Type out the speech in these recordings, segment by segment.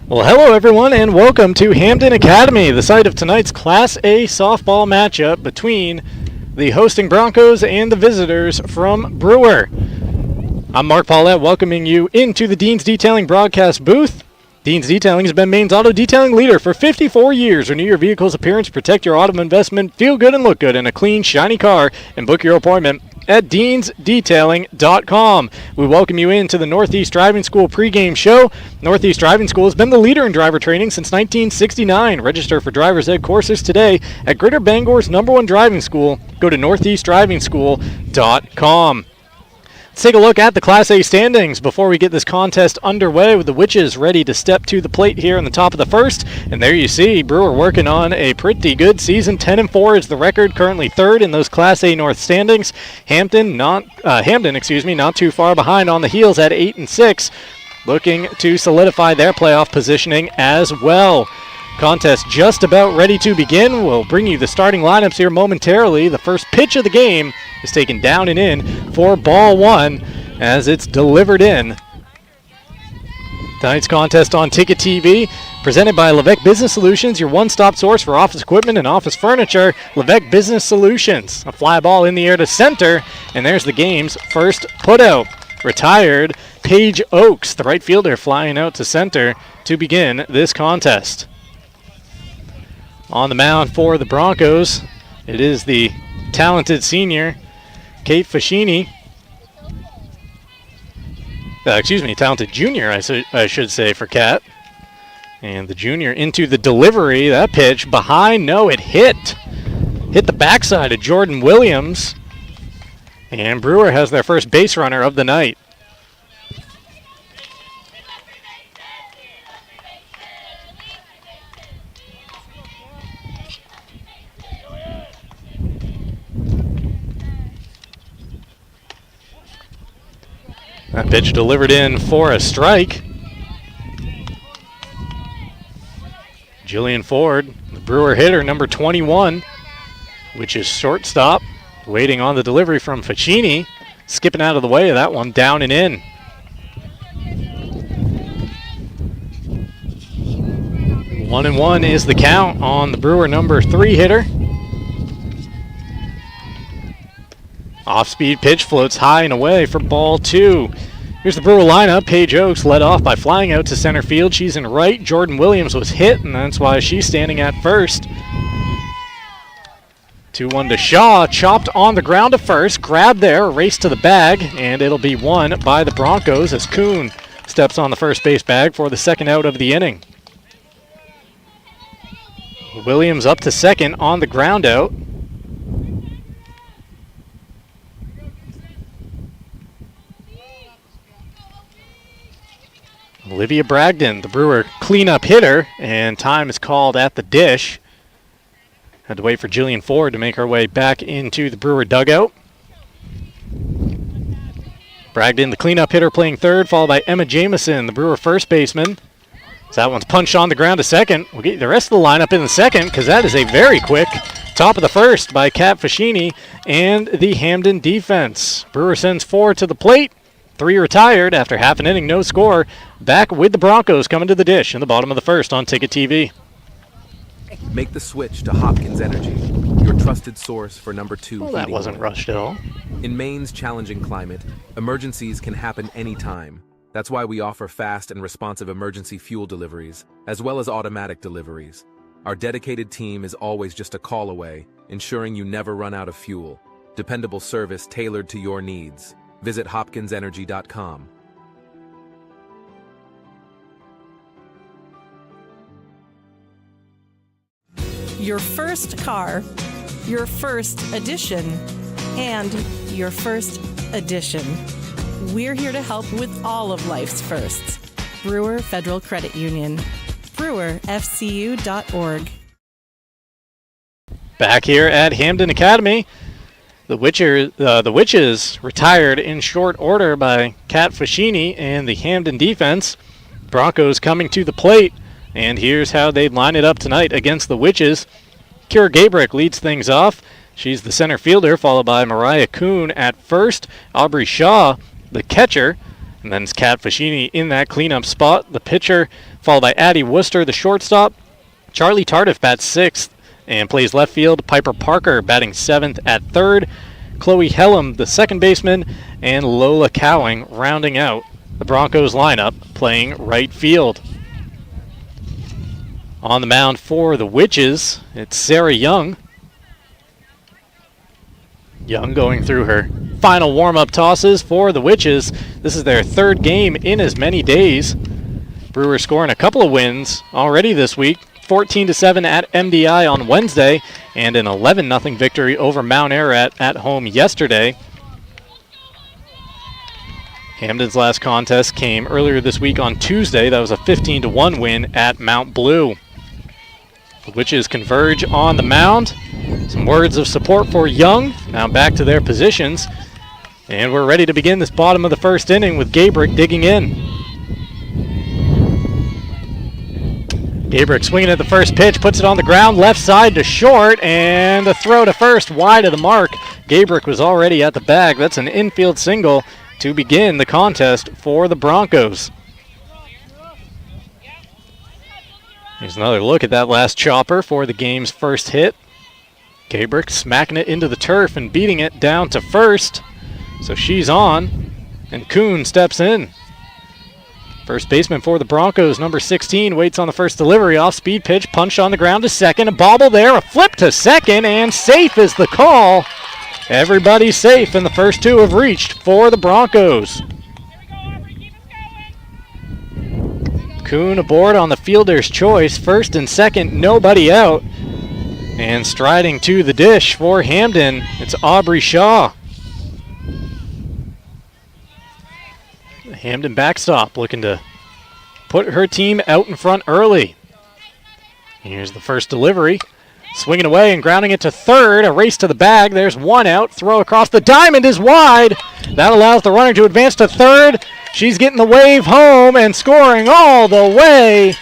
Well, hello everyone, and welcome to Hampden Academy, the site of tonight's Class A softball matchup between the hosting Broncos and the visitors from Brewer. I'm Mark Paulette, welcoming you into the Dean's Detailing broadcast booth. Dean's Detailing has been Maine's auto detailing leader for 54 years. Renew your vehicle's appearance, protect your auto investment, feel good and look good in a clean, shiny car, and book your appointment at deansdetailing.com. We welcome you into the Northeast Driving School pregame show. Northeast Driving School has been the leader in driver training since 1969. Register for driver's ed courses today at Greater Bangor's #1 driving school. Go to northeastdrivingschool.com. Let's take a look at the Class A standings before we get this contest underway, with the Witches ready to step to the plate here in the top of the first. And there you see Brewer working on a pretty good season. 10-4 is the record, currently third in those Class A North standings. Hampden, not too far behind on the heels at 8-6, looking to solidify their playoff positioning as well. Contest just about ready to begin. We'll bring you the starting lineups here momentarily. The first pitch of the game is taken down and in for ball one as it's delivered in. Tonight's contest on Ticket TV, presented by Levesque Business Solutions, your one-stop source for office equipment and office furniture. Levesque Business Solutions. A fly ball in the air to center, and there's the game's first putout. Retired Paige Oakes, the right fielder, flying out to center to begin this contest. On the mound for the Broncos, it is the talented senior, Kate Fascini. Talented junior, I should say, for Kat. And the junior into the delivery. That pitch behind, no, it hit the backside of Jordan Williams. And Brewer has their first base runner of the night. That pitch delivered in for a strike. Jillian Ford, the Brewer hitter, number 21, which is shortstop, waiting on the delivery from Ficini. Skipping out of the way of that one, down and in. One and one is the count on the Brewer number 3 hitter. Off-speed pitch floats high and away for ball 2. Here's the Brewer lineup. Paige Oakes led off by flying out to center field. She's in right. Jordan Williams was hit, and that's why she's standing at first. 2-1 to Shaw. Chopped on the ground to first. Grabbed there, race to the bag, and it'll be won by the Broncos as Kuhn steps on the first base bag for the second out of the inning. Williams up to second on the ground out. Olivia Bragdon, the Brewer cleanup hitter, and time is called at the dish. Had to wait for Jillian Ford to make her way back into the Brewer dugout. Bragdon, the cleanup hitter, playing third, followed by Emma Jameson, the Brewer first baseman. So that one's punched on the ground to second. We'll get the rest of the lineup in the second, because that is a very quick top of the first by Kat Fascini and the Hampden defense. Brewer sends 4 to the plate. 3 retired after half an inning, no score. Back with the Broncos coming to the dish in the bottom of the first on Ticket TV. Make the switch to Hopkins Energy, your trusted source for number 2 Well, that wasn't rushed at all. In Maine's challenging climate, emergencies can happen anytime. That's why we offer fast and responsive emergency fuel deliveries, as well as automatic deliveries. Our dedicated team is always just a call away, ensuring you never run out of fuel. Dependable service tailored to your needs. Visit hopkinsenergy.com. Your first car, your first edition, and your first edition. We're here to help with all of life's firsts. Brewer Federal Credit Union. brewerfcu.org. Back here at Hampden Academy. The Witches retired in short order by Kat Fascini and the Hampden defense. Broncos coming to the plate, and here's how they line it up tonight against the Witches. Kira Gabrick leads things off. She's the center fielder, followed by Mariah Kuhn at first. Aubrey Shaw, the catcher, And then it's Kat Fashini in that cleanup spot. The pitcher, followed by Addie Worcester, the shortstop. Charlie Tardif bats 6th and plays left field. Piper Parker batting 7th at 3rd. Chloe Hellam, the second baseman, and Lola Cowing rounding out the Broncos lineup, playing right field. On the mound for the Witches, it's Sarah Young. Young going through her final warm-up tosses for the Witches. This is their 3rd game in as many days. Brewer scoring a couple of wins already this week. 14-7 at MDI on Wednesday, and an 11-0 victory over Mount Ararat at home yesterday. Hampden's last contest came earlier this week on Tuesday. That was a 15-1 win at Mount Blue. The Witches converge on the mound. Some words of support for Young. Now back to their positions. And we're ready to begin this bottom of the 1st inning with Gabrick digging in. Gabrick swinging at the first pitch, puts it on the ground, left side to short, and a throw to first wide of the mark. Gabrick was already at the bag. That's an infield single to begin the contest for the Broncos. Here's another look at that last chopper for the game's first hit. Gabrick smacking it into the turf and beating it down to first. So she's on, and Kuhn steps in. First baseman for the Broncos, number 16, waits on the first delivery. Off-speed pitch, punch on the ground to second. A bobble there, a flip to second, and safe is the call. Everybody's safe, and the first 2 have reached for the Broncos. Kuhn aboard on the fielder's choice. First and second, nobody out. And striding to the dish for Hampden, it's Aubrey Shaw. Hampden backstop looking to put her team out in front early. Here's the first delivery. Swinging away and grounding it to third. A race to the bag. There's 1 out. Throw across the diamond is wide. That allows the runner to advance to third. She's getting the wave home and scoring all the way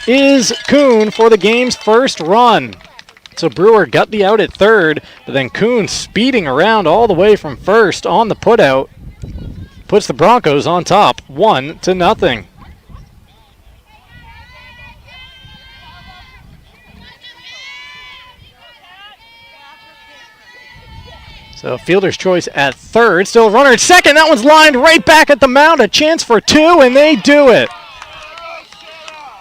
is Kuhn for the game's first run. So Brewer got the out at third, but then Kuhn speeding around all the way from first on the putout puts the Broncos on top, 1-0. So fielder's choice at third, still a runner at second. That one's lined right back at the mound, a chance for 2, and they do it.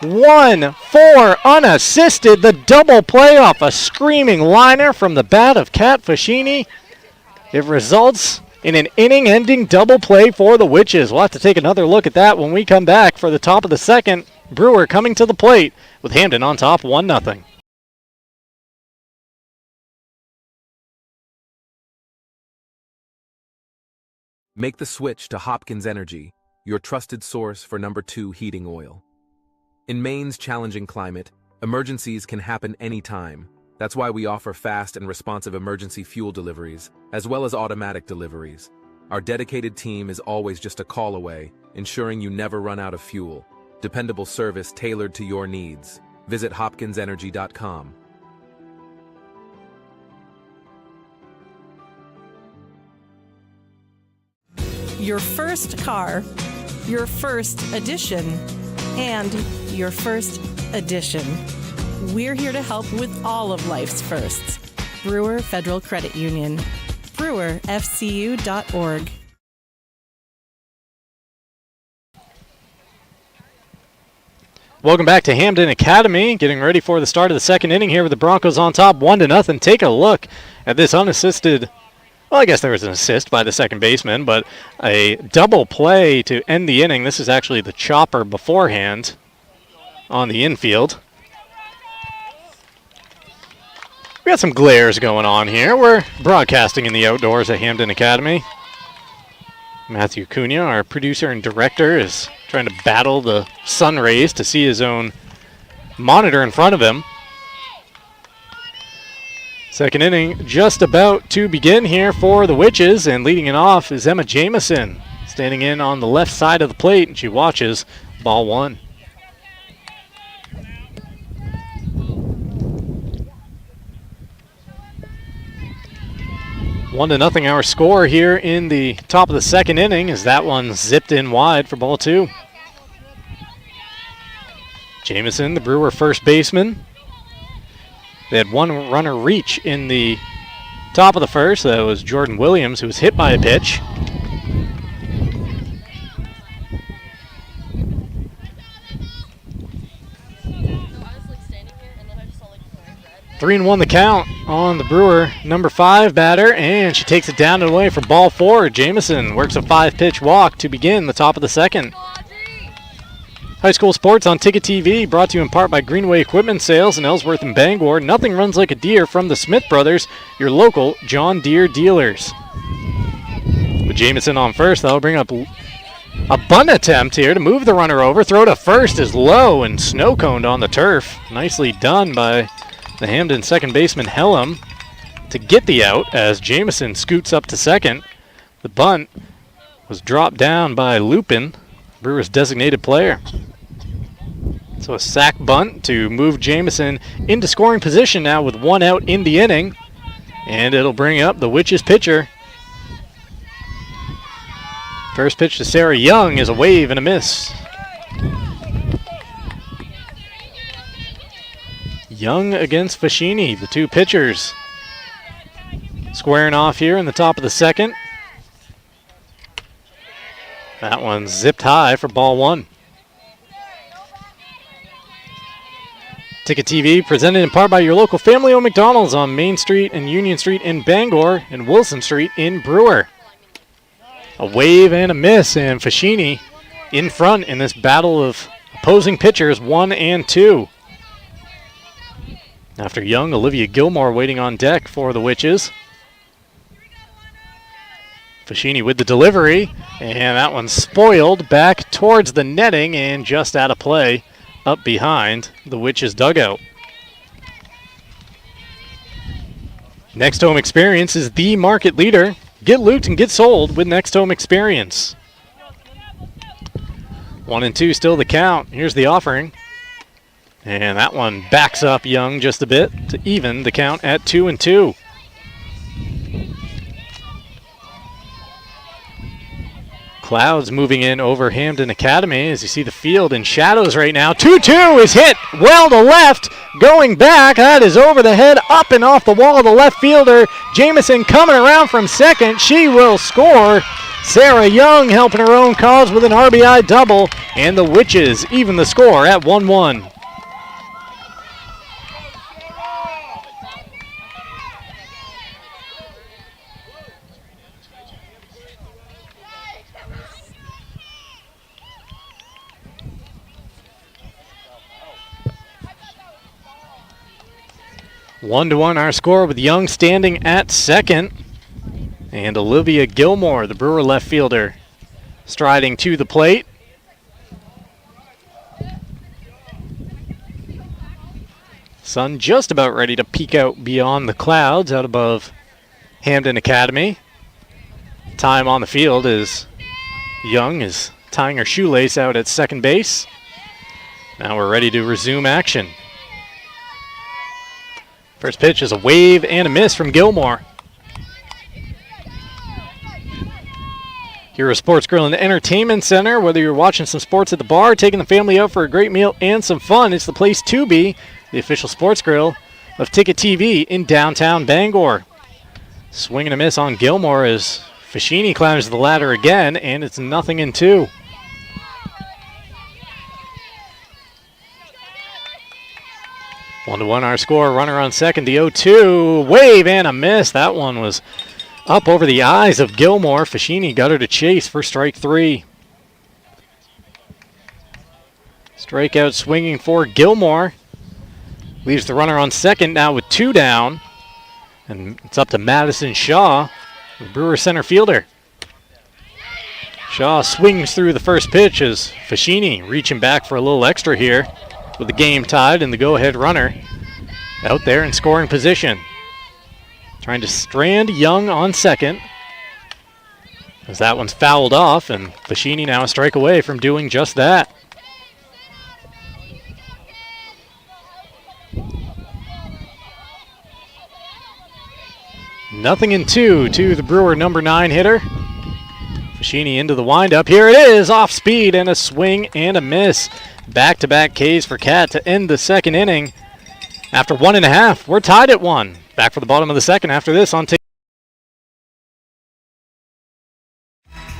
1-4 unassisted, the double play off a screaming liner from the bat of Kat Fashini. It results in an inning-ending double play for the Witches. We'll have to take another look at that when we come back for the top of the second. Brewer coming to the plate with Hampden on top 1-0. Make the switch to Hopkins Energy, your trusted source for number 2 heating oil. In Maine's challenging climate, emergencies can happen anytime. That's why we offer fast and responsive emergency fuel deliveries, as well as automatic deliveries. Our dedicated team is always just a call away, ensuring you never run out of fuel. Dependable service tailored to your needs. Visit hopkinsenergy.com. Your first car, your first edition, and your first edition. We're here to help with all of life's firsts. Brewer Federal Credit Union. brewerfcu.org. Welcome back to Hampden Academy. Getting ready for the start of the second inning here with the Broncos on top 1-0. Take a look at this unassisted. Well, I guess there was an assist by the second baseman, but a double play to end the inning. This is actually the chopper beforehand on the infield. We got some glares going on here. We're broadcasting in the outdoors at Hampden Academy. Matthew Cunha, our producer and director, is trying to battle the sun rays to see his own monitor in front of him. Second inning just about to begin here for the Witches, and leading it off is Emma Jameson, standing in on the left side of the plate, and she watches ball 1. 1-0 our score here in the top of the second inning as that one zipped in wide for ball 2. Jamison, the Brewer first baseman. They had one runner reach in the top of the first. That was Jordan Williams, who was hit by a pitch. 3-1 the count on the Brewer number 5 batter, and she takes it down and away for ball 4. Jamison works a 5-pitch walk to begin the top of the second. High school sports on Ticket TV, brought to you in part by Greenway Equipment Sales in Ellsworth and Bangor. Nothing runs like a deer from the Smith Brothers, your local John Deere dealers. With Jamison on first, that'll bring up a bunt attempt here to move the runner over. Throw to first is low and snow-coned on the turf. Nicely done by the Hampden second baseman Hellam to get the out as Jamison scoots up to second. The bunt was dropped down by Lupin, Brewer's designated player. So a sac bunt to move Jamison into scoring position now with 1 out in the inning. And it'll bring up the Witches pitcher. First pitch to Sarah Young is a wave and a miss. Young against Fascini, the two pitchers squaring off here in the top of the second. That one zipped high for ball 1. Ticket TV presented in part by your local family-owned McDonald's on Main Street and Union Street in Bangor and Wilson Street in Brewer. A wave and a miss, and Fascini in front in this battle of opposing pitchers 1 and 2. After Young, Olivia Gilmore waiting on deck for the Witches. Fascini with the delivery, and that one spoiled back towards the netting and just out of play up behind the Witches dugout. Next Home Experience is the market leader. Get looped and get sold with Next Home Experience. 1 and 2 still the count. Here's the offering. And that one backs up Young just a bit to even the count at 2 and 2. Clouds moving in over Hampden Academy as you see the field in shadows right now. 2-2 is hit well to left, going back. That is over the head, up and off the wall of the left fielder. Jamison coming around from second. She will score. Sarah Young helping her own cause with an RBI double, and the Witches even the score at 1-1. One to 1 our score with Young standing at second. And Olivia Gilmore, the Brewer left fielder, striding to the plate. Sun just about ready to peek out beyond the clouds out above Hampden Academy. Time on the field is Young is tying her shoelace out at second base. Now we're ready to resume action. First pitch is a wave and a miss from Gilmore. Hero Sports Grill and Entertainment Center. Whether you're watching some sports at the bar, taking the family out for a great meal and some fun, it's the place to be. The official sports grill of Ticket TV in downtown Bangor. Swing and a miss on Gilmore as Fascini climbs the ladder again, and it's 0-2. One to 1 our score. Runner on second. The 0-2. Wave and a miss. That one was up over the eyes of Gilmore. Fascini got her to chase for strike 3. Strikeout swinging for Gilmore. Leaves the runner on second now with 2 down. And it's up to Madison Shaw, the Brewer center fielder. Shaw swings through the first pitch as Fascini reaching back for a little extra here, with the game tied and the go-ahead runner out there in scoring position. Trying to strand Young on second as that one's fouled off, and Fascini now a strike away from doing just that. 0-2 to the Brewer number 9 hitter. Fashini into the windup. Here it is, off speed and a swing and a miss. Back-to-back Ks for Cat to end the second inning. After 1.5, we're tied at 1. Back for the bottom of the second after this on TTV.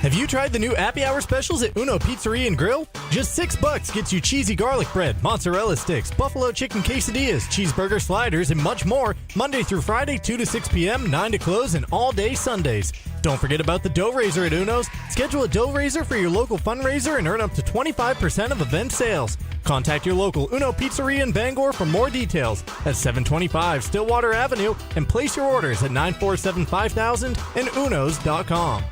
Have you tried the new Happy Hour specials at Uno Pizzeria and Grill? Just $6 gets you cheesy garlic bread, mozzarella sticks, buffalo chicken quesadillas, cheeseburger sliders, and much more, Monday through Friday, 2 to 6 p.m., 9 to close, and all day Sundays. Don't forget about the dough raiser at Uno's. Schedule a dough raiser for your local fundraiser and earn up to 25% of event sales. Contact your local Uno Pizzeria in Bangor for more details at 725 Stillwater Avenue and place your orders at 947-5000 and unos.com.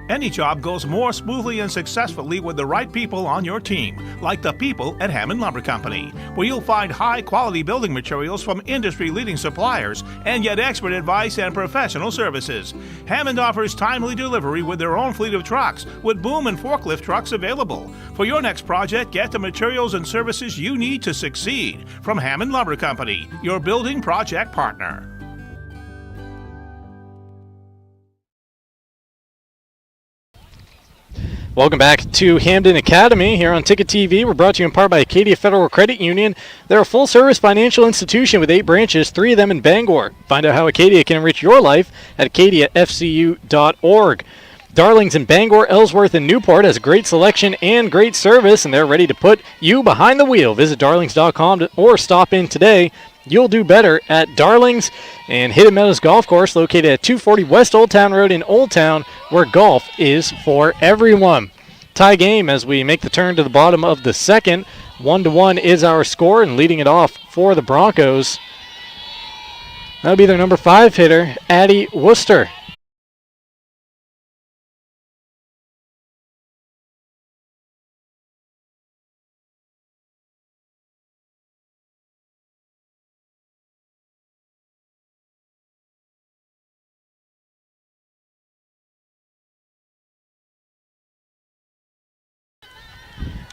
Any job goes more smoothly and successfully with the right people on your team, like the people at Hampden Lumber Company, where you'll find high-quality building materials from industry-leading suppliers and get expert advice and professional services. Hampden offers timely delivery with their own fleet of trucks, with boom and forklift trucks available. For your next project, get the materials and services you need to succeed from Hampden Lumber Company, your building project partner. Welcome back to Hampden Academy here on Ticket TV. We're brought to you in part by Acadia Federal Credit Union. They're a full-service financial institution with 8 branches, 3 of them in Bangor. Find out how Acadia can enrich your life at acadiafcu.org. Darlings in Bangor, Ellsworth, and Newport has a great selection and great service, and they're ready to put you behind the wheel. Visit darlings.com or stop in today. You'll do better at Darlings and Hidden Meadows Golf Course, located at 240 West Old Town Road in Old Town, where golf is for everyone. Tie game as we make the turn to the bottom of the second. 1-1 is our score, and leading it off for the Broncos, that'll be their number 5 hitter, Addie Worcester.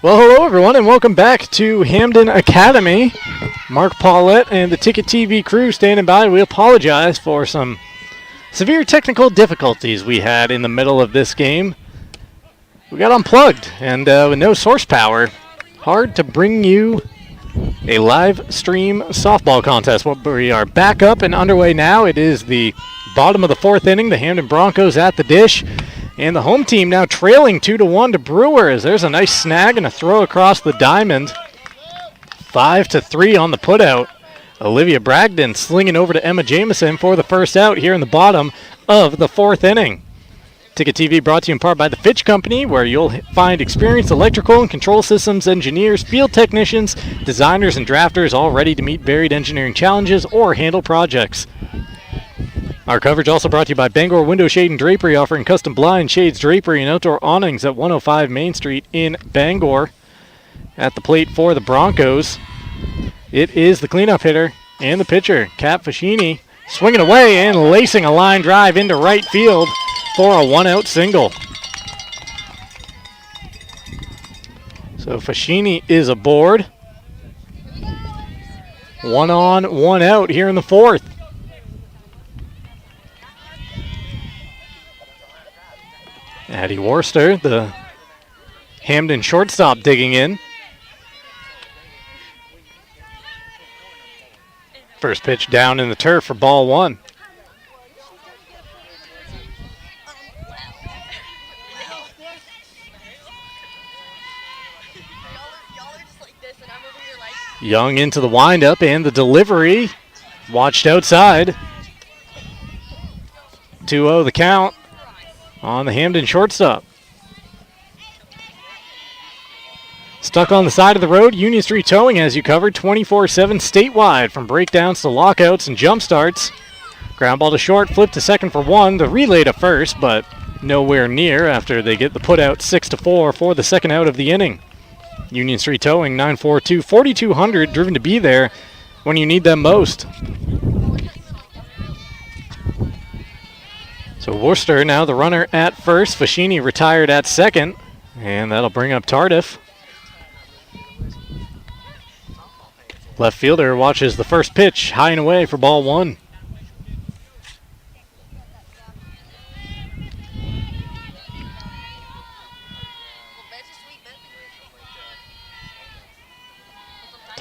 Well, hello everyone, and welcome back to Hampden Academy. Mark Paulette and the Ticket TV crew standing by. We apologize for some severe technical difficulties we had in the middle of this game. We got unplugged, and with no source power, hard to bring you a live stream softball contest. Well, we are back up and underway now. It is the bottom of the 4th inning. The Hampden Broncos at the dish. And the home team now trailing 2-1 to Brewer, as there's a nice snag and a throw across the diamond. 5-3 on the putout. Olivia Bragdon slinging over to Emma Jameson for the first out here in the bottom of the 4th inning. Ticket TV brought to you in part by the Fitch Company, where you'll find experienced electrical and control systems engineers, field technicians, designers, and drafters all ready to meet varied engineering challenges or handle projects. Our coverage also brought to you by Bangor Window Shade and Drapery, offering custom blinds, shades, drapery, and outdoor awnings at 105 Main Street in Bangor. At the plate for the Broncos, it is the cleanup hitter and the pitcher, Kat Fashini, swinging away and lacing a line drive into right field for a 1-out single. So Fashini is aboard. 1 on, 1 out here in the 4th. Addie Worcester, the Hampden shortstop, digging in. First pitch down in the turf for ball 1. Young into the windup and the delivery. Watched outside. 2-0 the count on the Hampden shortstop. Stuck on the side of the road, Union Street Towing has you covered 24/7 statewide, from breakdowns to lockouts and jump starts. Ground ball to short, flip to second for 1, the relay to first, but nowhere near after they get the put out 6-4 for the second out of the inning. Union Street Towing, 942-4200, driven to be there when you need them most. So Worcester now the runner at first. Fashini retired at second, and that'll bring up Tardif. Left fielder watches the first pitch high and away for ball 1.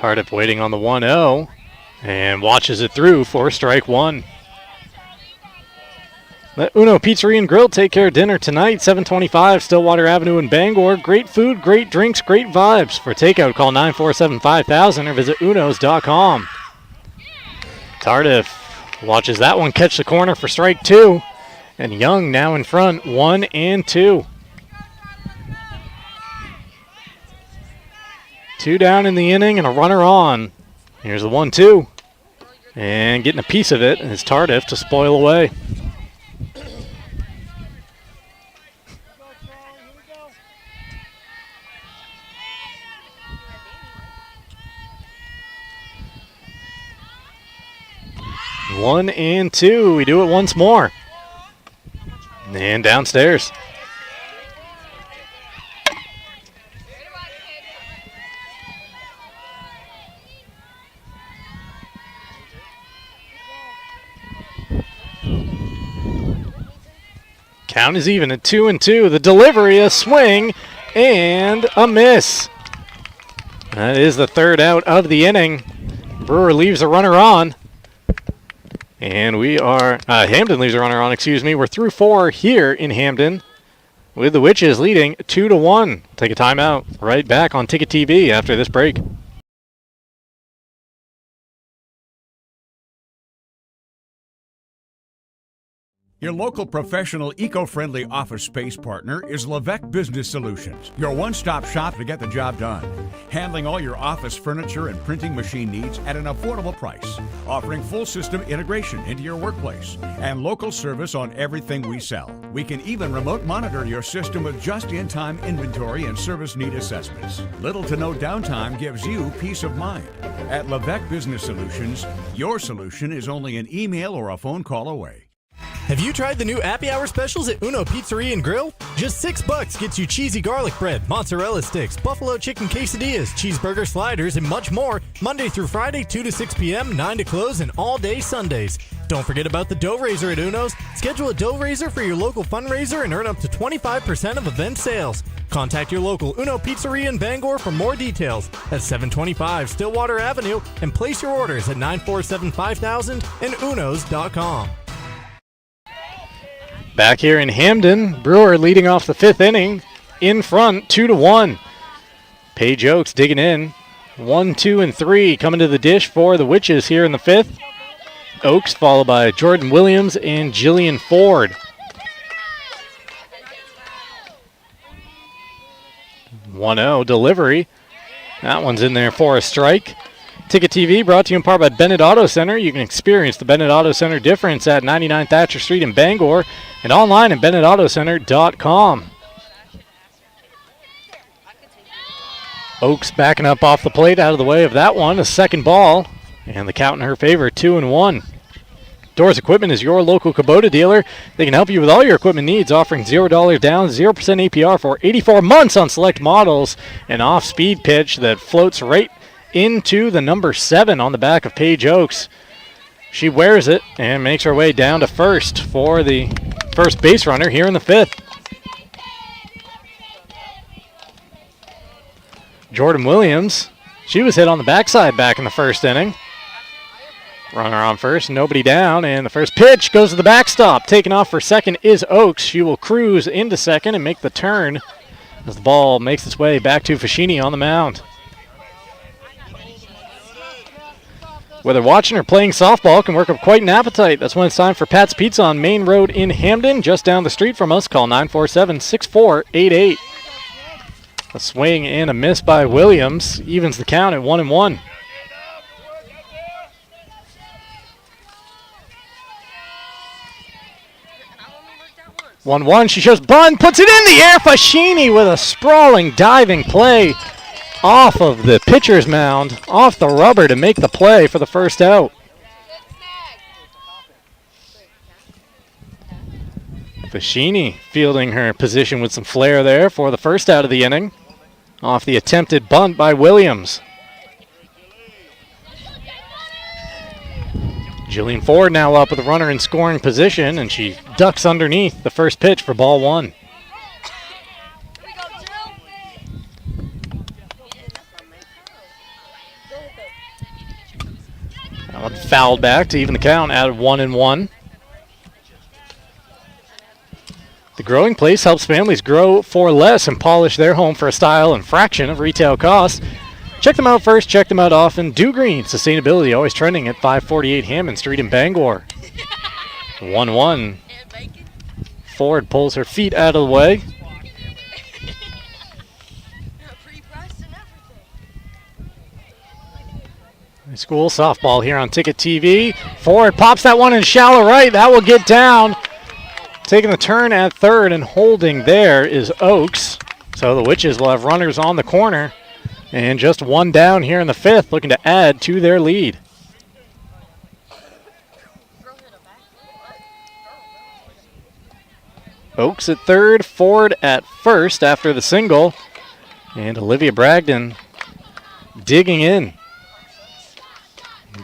Tardif waiting on the 1-0 and watches it through for strike one. Let Uno Pizzeria and Grill take care of dinner tonight, 725 Stillwater Avenue in Bangor. Great food, great drinks, great vibes. For takeout, call 947-5000 or visit unos.com. Tardif watches that one catch the corner for strike two. And Young now in front, 1-2. 2 down in the inning and a runner on. Here's the 1-2. And getting a piece of it is Tardif to spoil away. One and two. We do it once more. And downstairs. Count is even at 2-2. The delivery, a swing, and a miss. That is the third out of the inning. Brewer leaves a runner on. And we are, Hampden leaves a runner on, excuse me. We're through 4 here in Hampden with the Witches leading 2-1. Take a timeout. Right back on Ticket TV after this break. Your local professional, eco-friendly office space partner is Levesque Business Solutions, your one-stop shop to get the job done. Handling all your office furniture and printing machine needs at an affordable price. Offering full system integration into your workplace and local service on everything we sell. We can even remote monitor your system with just-in-time inventory and service need assessments. Little to no downtime gives you peace of mind. At Levesque Business Solutions, your solution is only an email or a phone call away. Have you tried the new Happy Hour specials at Uno Pizzeria and Grill? Just $6 gets you cheesy garlic bread, mozzarella sticks, buffalo chicken quesadillas, cheeseburger sliders, and much more. Monday through Friday, 2 to 6 p.m., 9 to close, and all day Sundays. Don't forget about the dough raiser at Uno's. Schedule a dough raiser for your local fundraiser and earn up to 25% of event sales. Contact your local Uno Pizzeria in Bangor for more details at 725 Stillwater Avenue and place your orders at 947-5000 and unos.com. Back here in Hampden, Brewer leading off the 5th inning, in front, 2-1. Paige Oaks digging in, 1, 2, and 3 coming to the dish for the Witches here in the 5th. Oaks followed by Jordan Williams and Jillian Ford. 1-0 delivery. That one's in there for a strike. Ticket TV brought to you in part by Bennett Auto Center. You can experience the Bennett Auto Center difference at 99 Thatcher Street in Bangor and online at BennettAutoCenter.com. Oaks backing up off the plate out of the way of that one. A second ball, and the count in her favor, 2-1. Doors Equipment is your local Kubota dealer. They can help you with all your equipment needs, offering $0 down, 0% APR for 84 months on select models. An off-speed pitch that floats right into the number 7 on the back of Paige Oaks. She wears it and makes her way down to first for the first base runner here in the 5th. Jordan Williams, she was hit on the backside back in the first inning. Runner on first, nobody down, and the first pitch goes to the backstop. Taking off for second is Oaks. She will cruise into second and make the turn as the ball makes its way back to Fashini on the mound. Whether watching or playing softball can work up quite an appetite. That's when it's time for Pat's Pizza on Main Road in Hampden, just down the street from us. Call 947-6488. A swing and a miss by Williams evens the count at 1-1. One. She shows bunt, puts it in the air. Fashini with a sprawling diving play off of the pitcher's mound, off the rubber to make the play for the first out. Fashini fielding her position with some flair there for the first out of the inning, off the attempted bunt by Williams. Jillian Ford now up with a runner in scoring position, and she ducks underneath the first pitch for ball 1. That one fouled back to even the count at 1-1. The Growing Place helps families grow for less and polish their home for a style and fraction of retail costs. Check them out first, check them out often. Do Green, sustainability always trending at 548 Hammond Street in Bangor. 1-1. Ford pulls her feet out of the way. High school softball here on Ticket TV. Ford pops that one in shallow right. That will get down. Taking the turn at third and holding there is Oaks. So the Witches will have runners on the corner. And just one down here in the fifth, looking to add to their lead. Oaks at third, Ford at first after the single. And Olivia Bragdon digging in.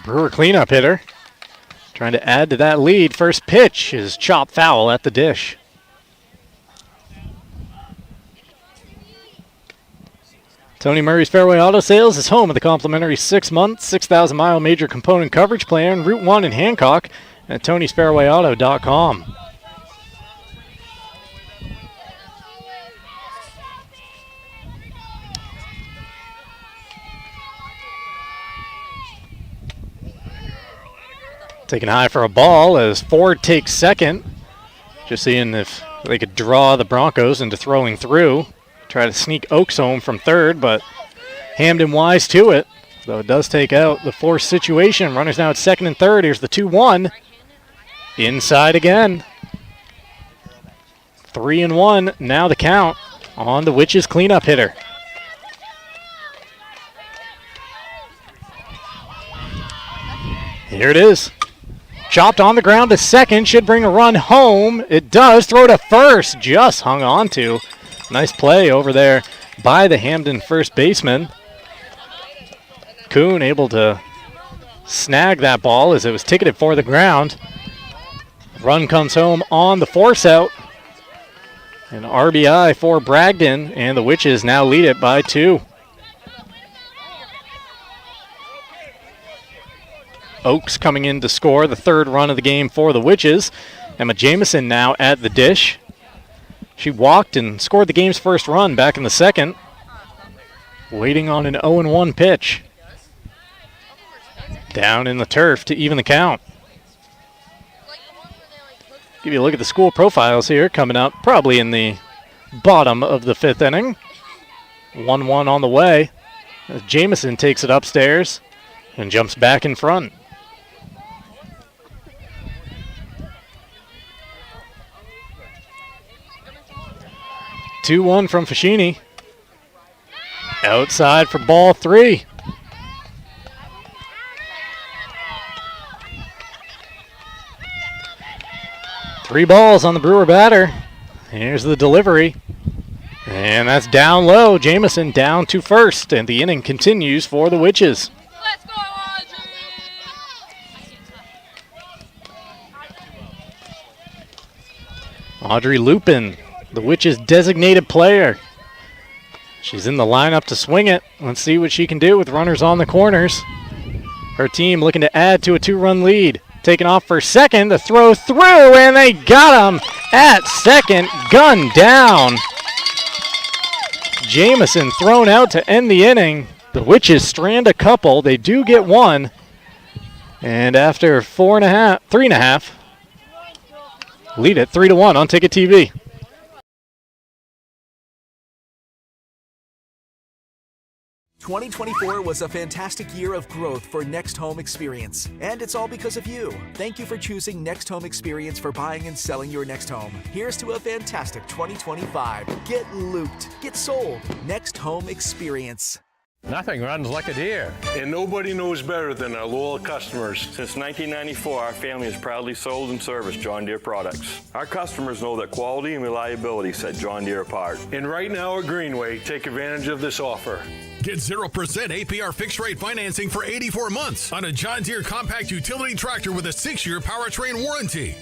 Brewer cleanup hitter. Trying to add to that lead. First pitch is chopped foul at the dish. Tony Murray's Fairway Auto Sales is home of the complimentary 6-month, 6,000-mile major component coverage plan, Route 1 in Hancock, at tonysfairwayauto.com. Taking high for a ball as Ford takes second. Just seeing if they could draw the Broncos into throwing through. Try to sneak Oaks home from third, but Hampden wise to it. Though it does take out the forced situation. Runners now at second and third. Here's the 2-1. Inside again. 3-1. Now the count on the Witches cleanup hitter. Here it is. Chopped on the ground to second. Should bring a run home. It does. Throw to first. Just hung on to. Nice play over there by the Hampden first baseman. Kuhn able to snag that ball as it was ticketed for the ground. Run comes home on the force out. An RBI for Bragdon, and the Witches now lead it by 2. Oaks coming in to score the third run of the game for the Witches. Emma Jamison now at the dish. She walked and scored the game's first run back in the second. Waiting on an 0-1 pitch. Down in the turf to even the count. Give you a look at the school profiles here coming up probably in the bottom of the fifth inning. 1-1 on the way. As Jamison takes it upstairs and jumps back in front. Two-1 from Fashini. Outside for ball 3. Three balls on the Brewer batter. Here's the delivery. And that's down low. Jamison down to first, and the inning continues for the Witches. Let's go, Audrey Lupin, the Witches' designated player. She's in the lineup to swing it. Let's see what she can do with runners on the corners. Her team looking to add to a 2-run lead. Taking off for second, the throw through, and they got him at second. Gun down. Jamison thrown out to end the inning. The Witches strand a couple. They do get one. And after 3.5, lead it 3-1 on Ticket TV. "2024 was a fantastic year of growth for Next Home Experience, and it's all because of you. Thank you for choosing Next Home Experience for buying and selling your next home. Here's to a fantastic 2025. Get looped, get sold. Next Home Experience." Nothing runs like a deer. And nobody knows better than our loyal customers. Since 1994, our family has proudly sold and serviced John Deere products. Our customers know that quality and reliability set John Deere apart. And right now at Greenway, take advantage of this offer. Get 0% APR fixed rate financing for 84 months on a John Deere compact utility tractor with a 6-year powertrain warranty.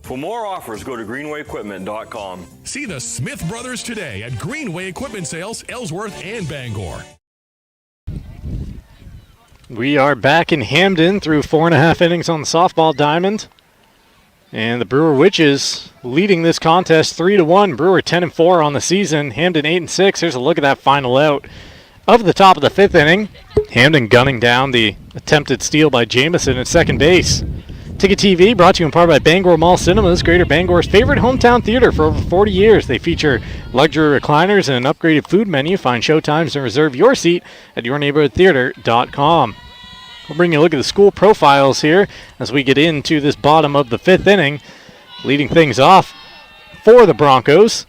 For more offers, go to greenwayequipment.com. See the Smith Brothers today at Greenway Equipment Sales, Ellsworth and Bangor. We are back in Hampden through 4.5 innings on the softball diamond. And the Brewer Witches leading this contest 3-1. Brewer 10-4 on the season. Hampden 8-6. Here's a look at that final out of the top of the 5th inning. Hampden gunning down the attempted steal by Jamison at second base. Ticket TV brought to you in part by Bangor Mall Cinemas, Greater Bangor's favorite hometown theater for over 40 years. They feature luxury recliners and an upgraded food menu. Find showtimes and reserve your seat at yourneighborhoodtheater.com. We'll bring you a look at the school profiles here as we get into this bottom of the 5th inning. Leading things off for the Broncos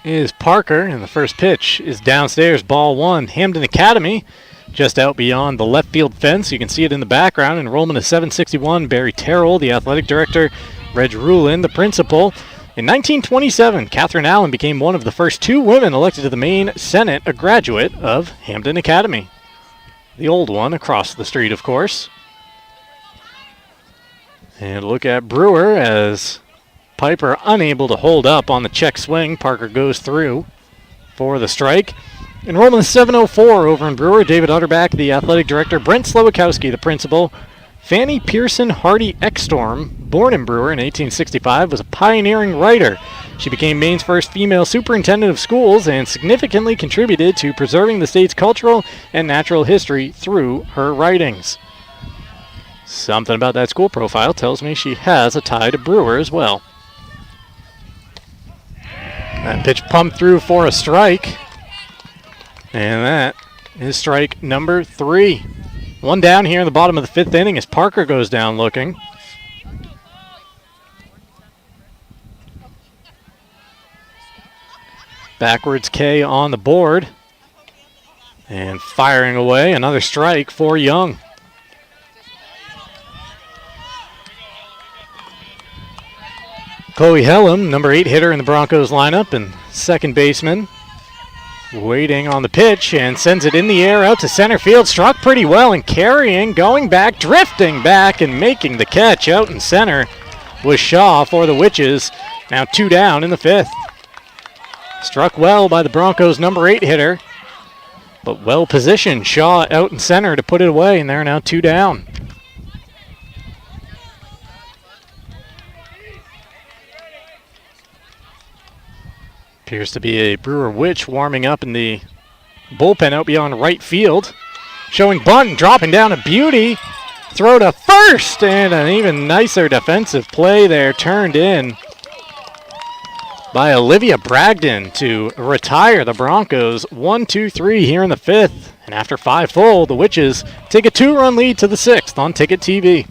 is Parker, and the first pitch is downstairs, ball 1. Hampden Academy just out beyond the left field fence. You can see it in the background. Enrollment is 761. Barry Terrell, the athletic director. Reg Rulin, the principal. In 1927, Catherine Allen became one of the first 2 women elected to the Maine Senate, a graduate of Hampden Academy. The old one across the street, of course. And look at Brewer as Piper unable to hold up on the check swing. Parker goes through for the strike. Enrollment is 704 over in Brewer. David Utterback, the athletic director. Brent Slowakowski, the principal. Fanny Pearson Hardy Ekstrom, born in Brewer in 1865, was a pioneering writer. She became Maine's first female superintendent of schools and significantly contributed to preserving the state's cultural and natural history through her writings. Something about that school profile tells me she has a tie to Brewer as well. That pitch pumped through for a strike. And that is strike number 3. 1 down here in the bottom of the 5th inning as Parker goes down looking. Backwards K on the board. And firing away, another strike for Young. Chloe Hellum, number 8 hitter in the Broncos lineup and second baseman. Waiting on the pitch and sends it in the air out to center field. Struck pretty well and carrying, going back, drifting back and making the catch out in center was Shaw for the Witches. Now 2 down in the 5th. Struck well by the Broncos' number 8 hitter, but well positioned. Shaw out in center to put it away, and they're now 2 down. Appears to be a Brewer Witch warming up in the bullpen out beyond right field. Showing bunt, dropping down a beauty. Throw to first, and an even nicer defensive play there turned in by Olivia Bragdon to retire the Broncos 1-2-3 here in the 5th. And after 5 full, the Witches take a 2-run lead to the 6th on Ticket TV.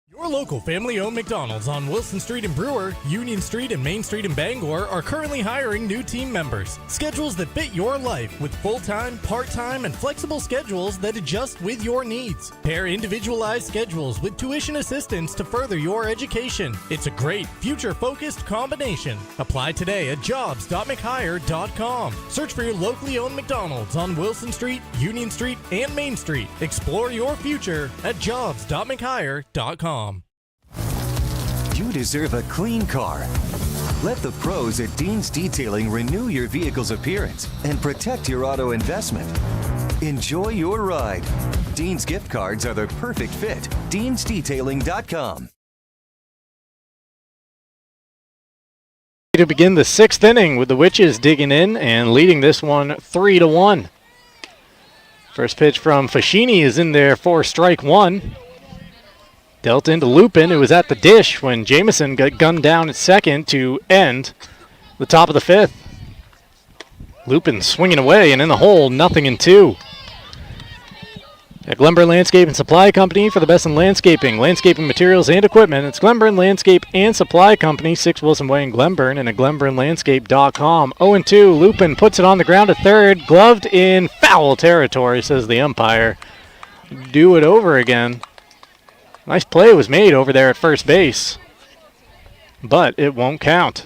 Your local family-owned McDonald's on Wilson Street in Brewer, Union Street and Main Street in Bangor are currently hiring new team members. Schedules that fit your life with full-time, part-time, and flexible schedules that adjust with your needs. Pair individualized schedules with tuition assistance to further your education. It's a great, future-focused combination. Apply today at jobs.mchire.com. Search for your locally owned McDonald's on Wilson Street, Union Street, and Main Street. Explore your future at jobs.mchire.com. You deserve a clean car. Let the pros at Dean's Detailing renew your vehicle's appearance and protect your auto investment. Enjoy your ride. Dean's gift cards are the perfect fit. Dean'sDetailing.com. To begin the 6th inning with the Witches digging in and leading this one 3-1. First pitch from Fashini is in there for strike 1. Dealt into Lupin, who was at the dish when Jamison got gunned down at second to end the top of the 5th. Lupin swinging away and in the hole, 0-2. At Glenburn Landscape and Supply Company for the best in landscaping materials, and equipment. It's Glenburn Landscape and Supply Company, 6 Wilson Way in Glenburn, and at glenburnlandscape.com. 0-2, Lupin puts it on the ground at third, gloved in foul territory, says the umpire. Do it over again. Nice play was made over there at first base, but it won't count.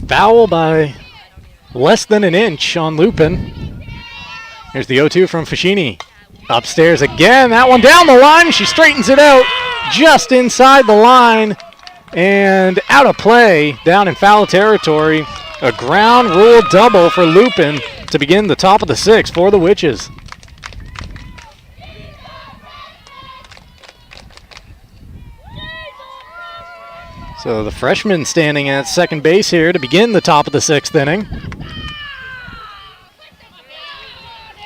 Foul by less than an inch on Lupin. Here's the 0-2 from Fashini. Upstairs again, that one down the line, she straightens it out. just inside the line and out of play down in foul territory. A ground rule double for Lupin to begin the top of the 6th for the Witches. So the freshman standing at second base here to begin the top of the 6th inning.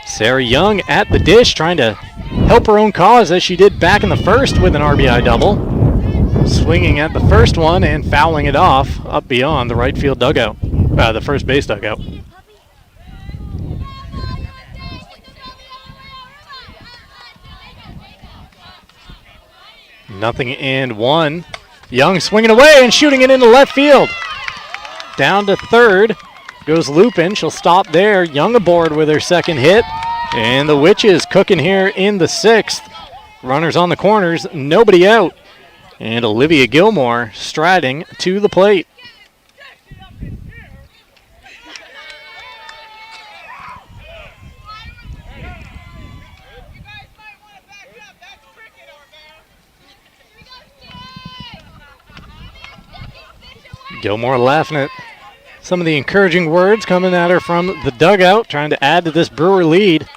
Sarah Young at the dish, trying to help her own cause as she did back in the 1st with an RBI double. Swinging at the first one and fouling it off up beyond the right field dugout, the first base dugout. Nothing and 1. Young swinging away and shooting it into left field. Down to third goes Lupin. She'll stop there. Young aboard with her second hit. And the Witches cooking here in the 6th. Runners on the corners, nobody out. And Olivia Gilmore striding to the plate. Gilmore laughing at some of the encouraging words coming at her from the dugout, trying to add to this Brewer lead.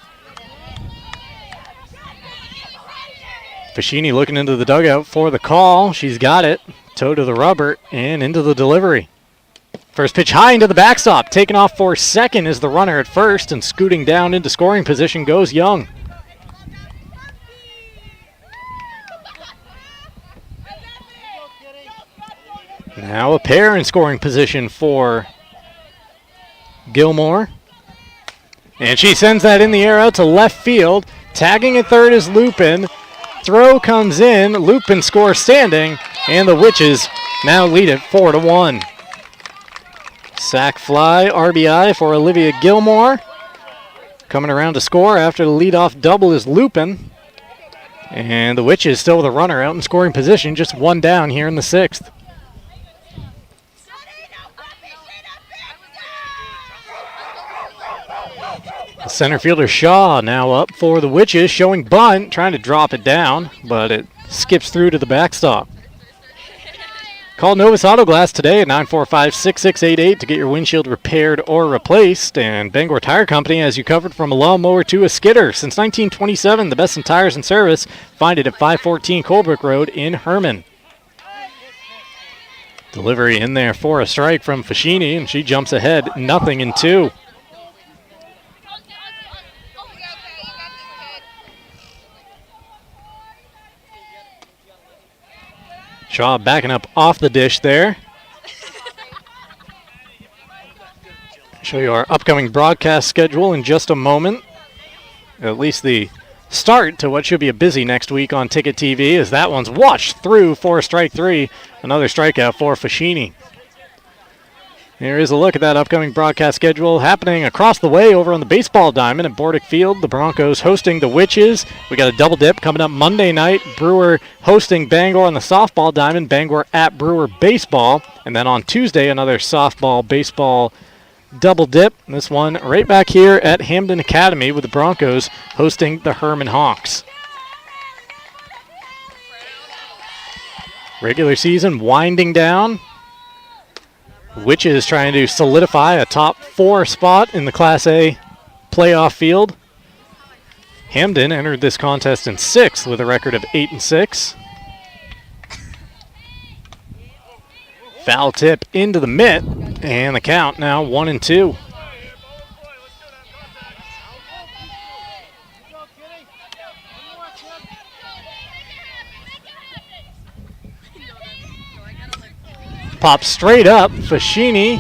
Fashini looking into the dugout for the call. She's got it. Toe to the rubber and into the delivery. First pitch high into the backstop. Taking off for second is the runner at first, and scooting down into scoring position goes Young. Now a pair in scoring position for Gilmore. And she sends that in the air out to left field. Tagging at third is Lupin. Throw comes in. Lupin scores standing. And the Witches now lead it 4-1. Sack fly, RBI for Olivia Gilmore. Coming around to score after the leadoff double is Lupin. And the Witches still with a runner out in scoring position. Just one down here in the 6th. Center fielder Shaw now up for the Witches, showing bunt, trying to drop it down, but it skips through to the backstop. Call Novus Auto Glass today at 945-6688 to get your windshield repaired or replaced. And Bangor Tire Company has you covered from a lawnmower to a skidder. Since 1927, the best in tires and service. Find it at 514 Colebrook Road in Herman. Delivery in there for a strike from Fashini, and she jumps ahead 0-2. Shaw backing up off the dish there. Show you our upcoming broadcast schedule in just a moment. At least the start to what should be a busy next week on Ticket TV, as that one's washed through for strike 3. Another strikeout for Fashini. Here is a look at that upcoming broadcast schedule happening across the way over on the baseball diamond at Bordick Field. The Broncos hosting the Witches. We got a double dip coming up Monday night. Brewer hosting Bangor on the softball diamond. Bangor at Brewer baseball. And then on Tuesday, another softball baseball double dip. This one right back here at Hampden Academy with the Broncos hosting the Herman Hawks. Regular season winding down. Witches trying to solidify a top 4 spot in the Class A playoff field. Hampden entered this contest in 6th with a record of 8-6. Foul tip into the mitt, and the count now 1-2. Pops straight up. Fashini,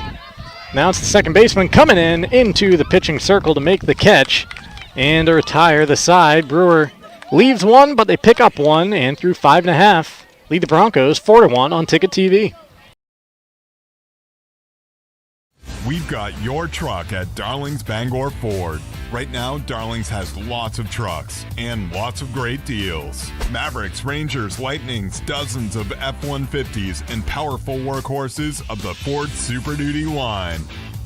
now it's the second baseman coming in into the pitching circle to make the catch and to retire the side. Brewer leaves one, but they pick up one, and through 5.5, lead the Broncos 4-1 on Ticket TV. We've got your truck at Darling's Bangor Ford. Right now, Darling's has lots of trucks and lots of great deals. Mavericks, Rangers, Lightnings, dozens of F-150s, and powerful workhorses of the Ford Super Duty line.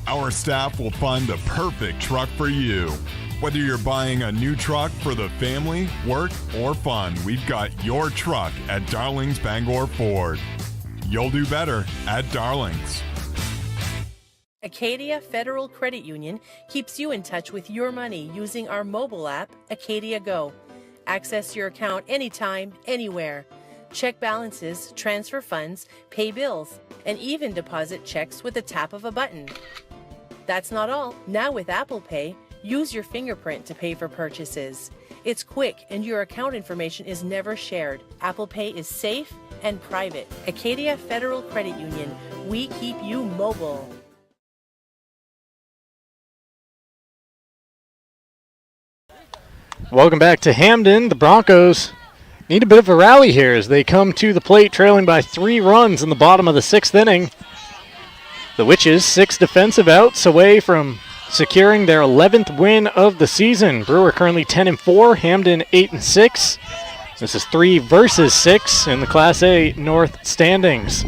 Our staff will find the perfect truck for you. Whether you're buying a new truck for the family, work, or fun, we've got your truck at Darlings Bangor Ford. You'll do better at Darlings. Acadia Federal Credit Union keeps you in touch with your money using our mobile app, Acadia Go. Access your account anytime, anywhere. Check balances, transfer funds, pay bills, and even deposit checks with the tap of a button. That's not all. Now with Apple Pay, use your fingerprint to pay for purchases. It's quick and your account information is never shared. Apple Pay is safe and private. Acadia Federal Credit Union. We keep you mobile. Welcome back to Hampden. The Broncos need a bit of a rally here as they come to the plate trailing by 3 runs in the bottom of the 6th inning. The Witches 6 defensive outs away from securing their 11th win of the season. Brewer currently 10-4, Hampden 8-6. This is 3 versus 6 in the Class A North standings.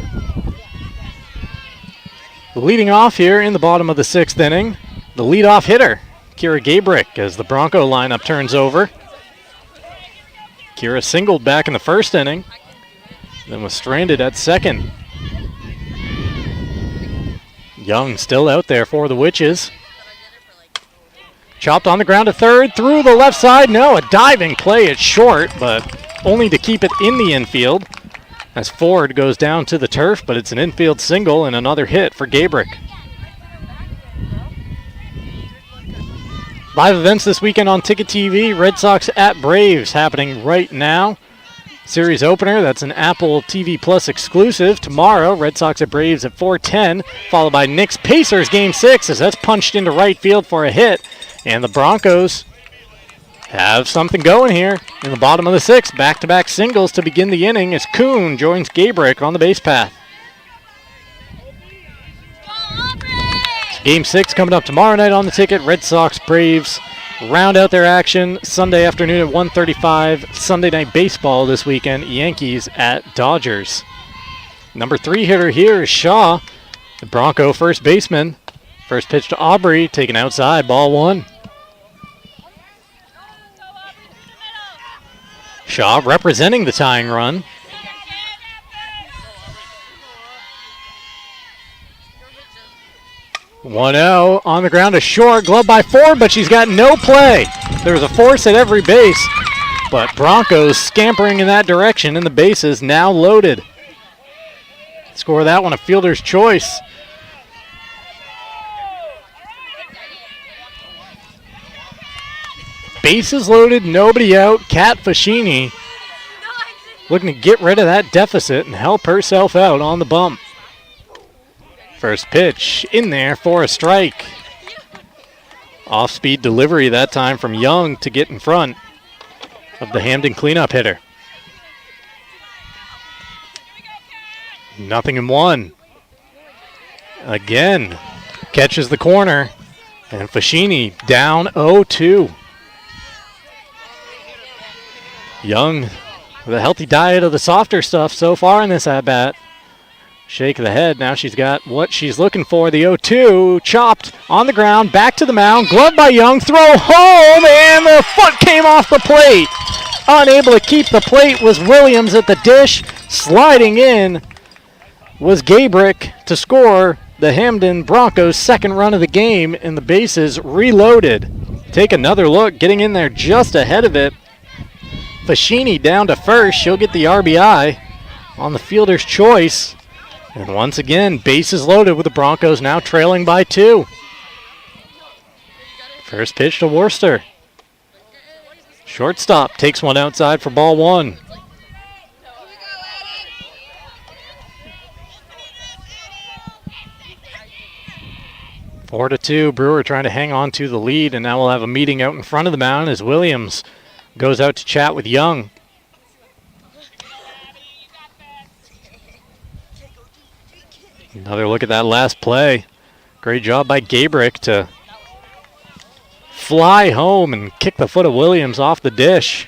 Leading off here in the bottom of the 6th inning, the leadoff hitter, Kira Gabrick, as the Bronco lineup turns over. Kira singled back in the 1st inning, then was stranded at 2nd. Young still out there for the Witches. Chopped on the ground to 3rd, through the left side. No, a diving play at short, but only to keep it in the infield as Ford goes down to the turf, but it's an infield single and another hit for Gabrick. Live events this weekend on Ticket TV. Red Sox at Braves happening right now. Series opener, that's an Apple TV Plus exclusive. Tomorrow, Red Sox at Braves at 4:10, followed by Knicks Pacers Game 6 as that's punched into right field for a hit. And the Broncos have something going here in the bottom of the 6th. Back-to-back singles to begin the inning as Kuhn joins Gabrick on the base path. Game 6 coming up tomorrow night on the Ticket. Red Sox, Braves round out their action Sunday afternoon at 1:35. Sunday night baseball this weekend. Yankees at Dodgers. Number 3 hitter here is Shaw, the Bronco first baseman. First pitch to Aubrey, taken outside, ball 1. Shaw representing the tying run. "1-0 on the ground to short, glove by Ford, but she's got no play. There was a force at every base, but Broncos scampering in that direction, and the bases now loaded. Score that one a fielder's choice. Bases loaded, nobody out. Kat Fascini looking to get rid of that deficit and help herself out on the bump. First pitch in there for a strike. Off-speed delivery that time from Young to get in front of the Hampden cleanup hitter. 0-1. Again, catches the corner, and Fascini down 0-2. Young with a healthy diet of the softer stuff so far in this at-bat. Shake of the head. Now she's got what she's looking for. The 0-2 chopped on the ground. Back to the mound. Glove by Young. Throw home. And the foot came off the plate. Unable to keep the plate was Williams at the dish. Sliding in was Gabrick to score the Hampden Broncos' second run of the game. And the bases reloaded. Take another look. Getting in there just ahead of it. Fascini down to first. She'll get the RBI on the fielder's choice. And once again, bases loaded with the Broncos now trailing by 2. First pitch to Worcester. Shortstop takes one outside for ball 1. Four to 2, Brewer trying to hang on to the lead, and now we'll have a meeting out in front of the mound as Williams goes out to chat with Young. Another look at that last play. Great job by Gabrick to fly home and kick the foot of Williams off the dish.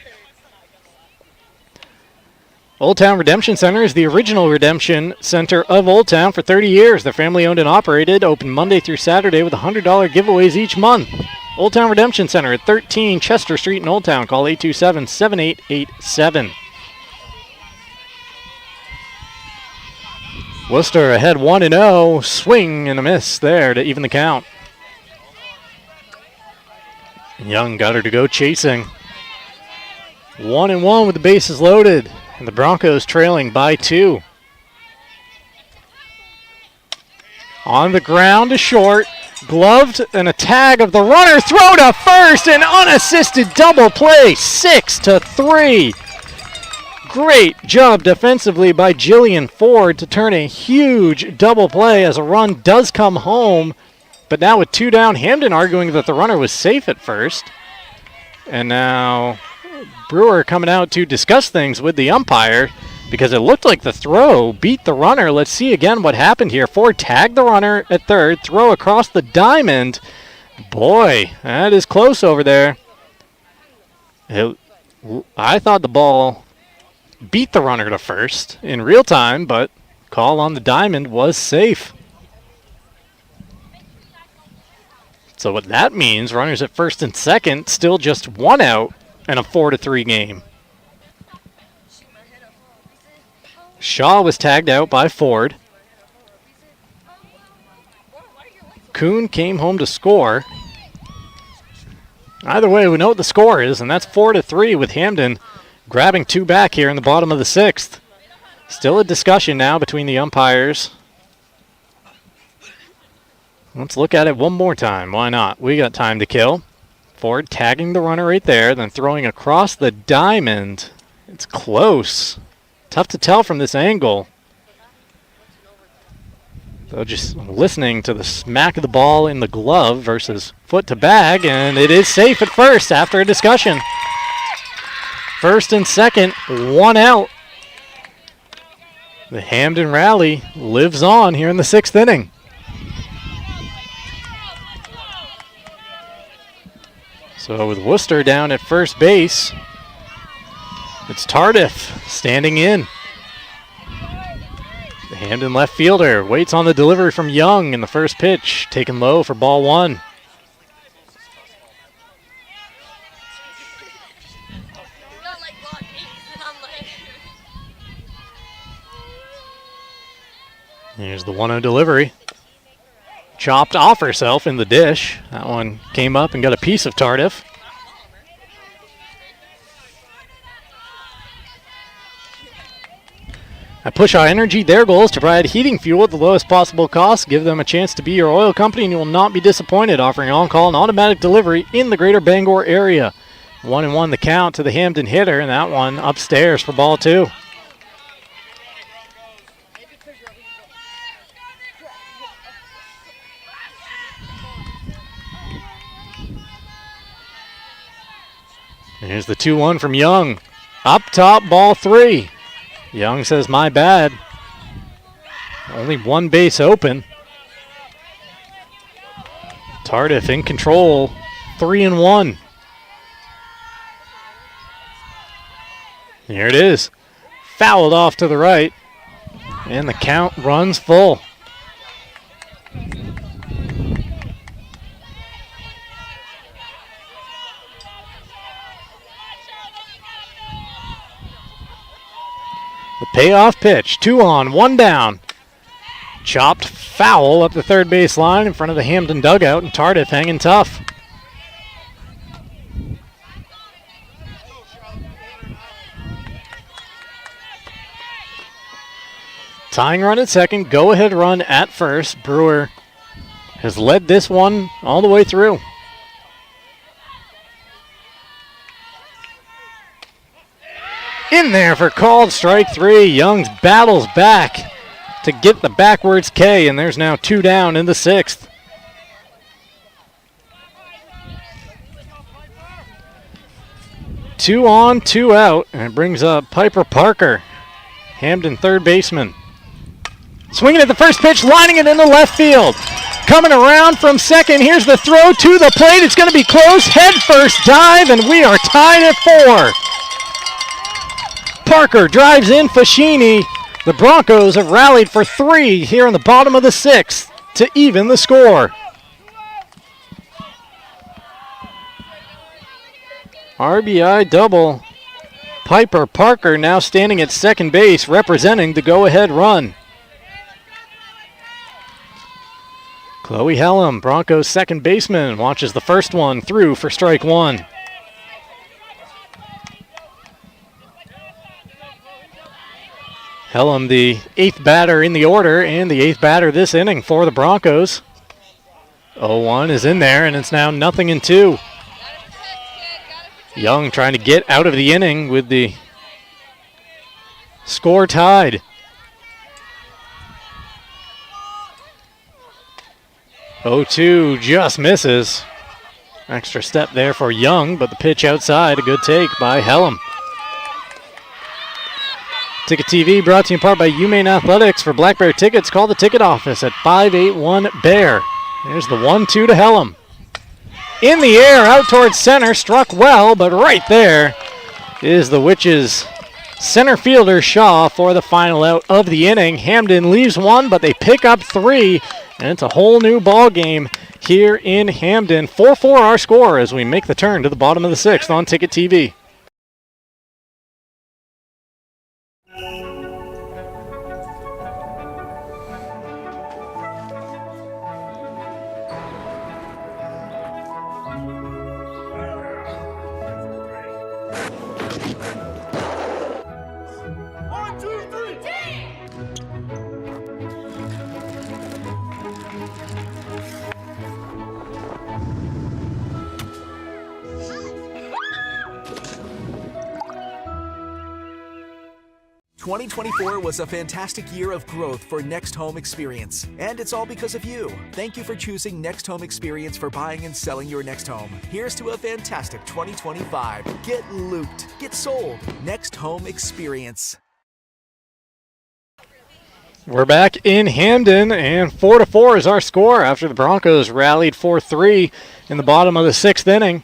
Old Town Redemption Center is the original redemption center of Old Town for 30 years. They're family owned and operated, open Monday through Saturday with $100 giveaways each month. Old Town Redemption Center at 13 Chester Street in Old Town. Call 827-7887. Worcester ahead 1-0. Swing and a miss there to even the count. Young got her to go chasing. 1-1 with the bases loaded. And the Broncos trailing by 2. On the ground to short. Gloved and a tag of the runner. Throw to first. An unassisted double play. 6-3. Great job defensively by Jillian Ford to turn a huge double play as a run does come home. But now with 2 down, Hampden arguing that the runner was safe at first. And now Brewer coming out to discuss things with the umpire because it looked like the throw beat the runner. Let's see again what happened here. Ford tagged the runner at third, throw across the diamond. Boy, that is close over there. I thought the ball beat the runner to first in real time, but call on the diamond was safe. So what that means, runners at first and second, still just 1 out in a 4-3 game. Shaw was tagged out by Ford. Kuhn came home to score. Either way, we know what the score is, and that's 4-3 with Hampden grabbing 2 back here in the bottom of the 6th. Still a discussion now between the umpires. Let's look at it one more time. Why not? We got time to kill. Ford tagging the runner right there, then throwing across the diamond. It's close. Tough to tell from this angle. So just listening to the smack of the ball in the glove versus foot to bag, and it is safe at first after a discussion. First and second, 1 out. The Hampden rally lives on here in the 6th inning. So with Worcester down at first base, it's Tardif standing in. The Hampden left fielder waits on the delivery from Young in the first pitch, taken low for ball 1. Here's the 1-0 delivery. Chopped off herself in the dish. That one came up and got a piece of Tardif. At Push High Energy, their goal is to provide heating fuel at the lowest possible cost. Give them a chance to be your oil company and you will not be disappointed. Offering on-call and automatic delivery in the greater Bangor area. 1-1 the count to the Hampden hitter, and that one upstairs for ball 2. Here's the 2-1 from Young. Up top, ball 3. Young says, my bad. Only 1 base open. Tardif in control, 3-1. Here it is. Fouled off to the right. And the count runs full. The payoff pitch, 2 on, 1 down. Chopped foul up the third base line in front of the Hampden dugout, and Tardif hanging tough. Tying run at second, go-ahead run at first. Brewer has led this one all the way through. In there for called strike 3. Youngs battles back to get the backwards K, and there's now 2 down in the 6th. Two on, 2 out, and it brings up Piper Parker, Hampden third baseman. Swinging at the first pitch, lining it into left field. Coming around from second, here's the throw to the plate. It's going to be close, head first dive, and we are tied at 4. Parker drives in Fascini. The Broncos have rallied for 3 here in the bottom of the 6th to even the score. RBI double. Piper Parker now standing at second base, representing the go-ahead run. Chloe Hellam, Broncos second baseman, watches the first one through for strike one. Hellam, the 8th batter in the order and the 8th batter this inning for the Broncos. 0-1 is in there, and it's now 0-2. Young trying to get out of the inning with the score tied. 0-2 just misses. Extra step there for Young, but the pitch outside, a good take by Hellam. Ticket TV brought to you in part by UMaine Athletics. For Black Bear tickets, call the ticket office at 581-BEAR. There's the 1-2 to Hellam. In the air, out towards center, struck well, but right there is the Witches' center fielder Shaw for the final out of the inning. Hampden leaves one, but they pick up 3, and it's a whole new ball game here in Hampden. 4-4 our score as we make the turn to the bottom of the 6th on Ticket TV. ...2024 was a fantastic year of growth for Next Home Experience. And it's all because of you. Thank you for choosing Next Home Experience for buying and selling your next home. Here's to a fantastic 2025. Get looped. Get sold. Next Home Experience. We're back in Hampden, and 4-4 is our score after the Broncos rallied 4-3 in the bottom of the 6th inning.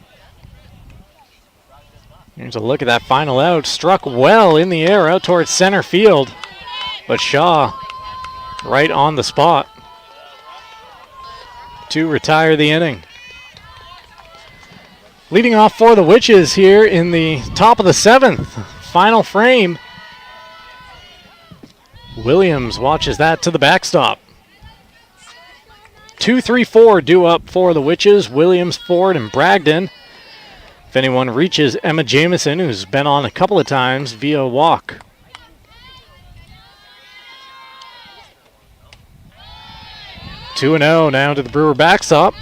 Here's a look at that final out. Struck well in the air out towards center field, but Shaw right on the spot to retire the inning. Leading off for the Witches here in the top of the 7th. Final frame. Williams watches that to the backstop. 2-3-4 due up for the Witches. Williams, Ford, and Bragdon. If anyone reaches Emma Jameson, who's been on a couple of times via walk. 2-0 now to the Brewer backstop.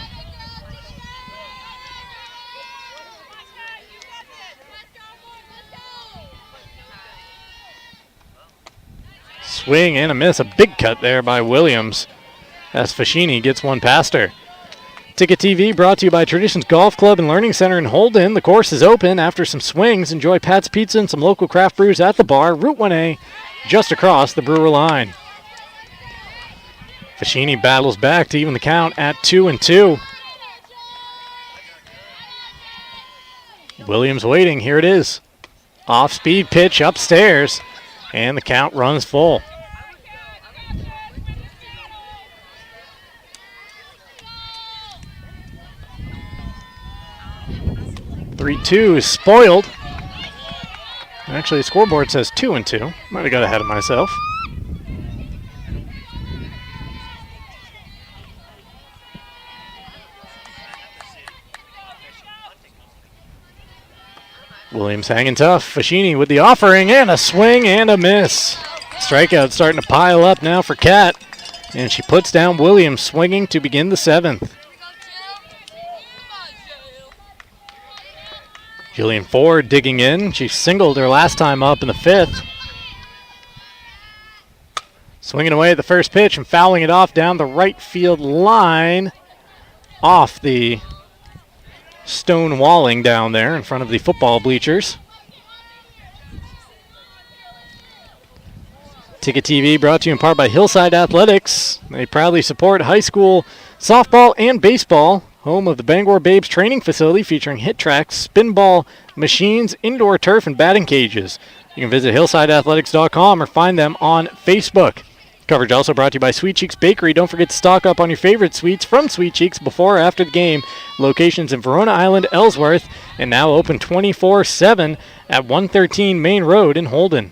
Swing and a miss. A big cut there by Williams as Fashini gets one past her. Ticket TV brought to you by Traditions Golf Club and Learning Center in Holden. The course is open. After some swings, enjoy Pat's Pizza and some local craft brews at the bar. Route 1A, just across the Brewer line. Fashini battles back to even the count at 2-2. Williams waiting. Here it is. Off-speed pitch upstairs, and the count runs full. 3-2 is spoiled. Actually, the scoreboard says 2-2. Might have got ahead of myself. Williams hanging tough. Fashini with the offering and a swing and a miss. Strikeout starting to pile up now for Kat. And she puts down Williams swinging to begin the 7th. Jillian Ford digging in. She singled her last time up in the 5th. Swinging away at the first pitch and fouling it off down the right field line. Off the stone walling down there in front of the football bleachers. Ticket TV brought to you in part by Hillside Athletics. They proudly support high school softball and baseball. Home of the Bangor Babes training facility featuring hit tracks, spin ball machines, indoor turf, and batting cages. You can visit hillsideathletics.com or find them on Facebook. Coverage also brought to you by Sweet Cheeks Bakery. Don't forget to stock up on your favorite sweets from Sweet Cheeks before or after the game. Locations in Verona Island, Ellsworth, and now open 24/7 at 113 Main Road in Holden.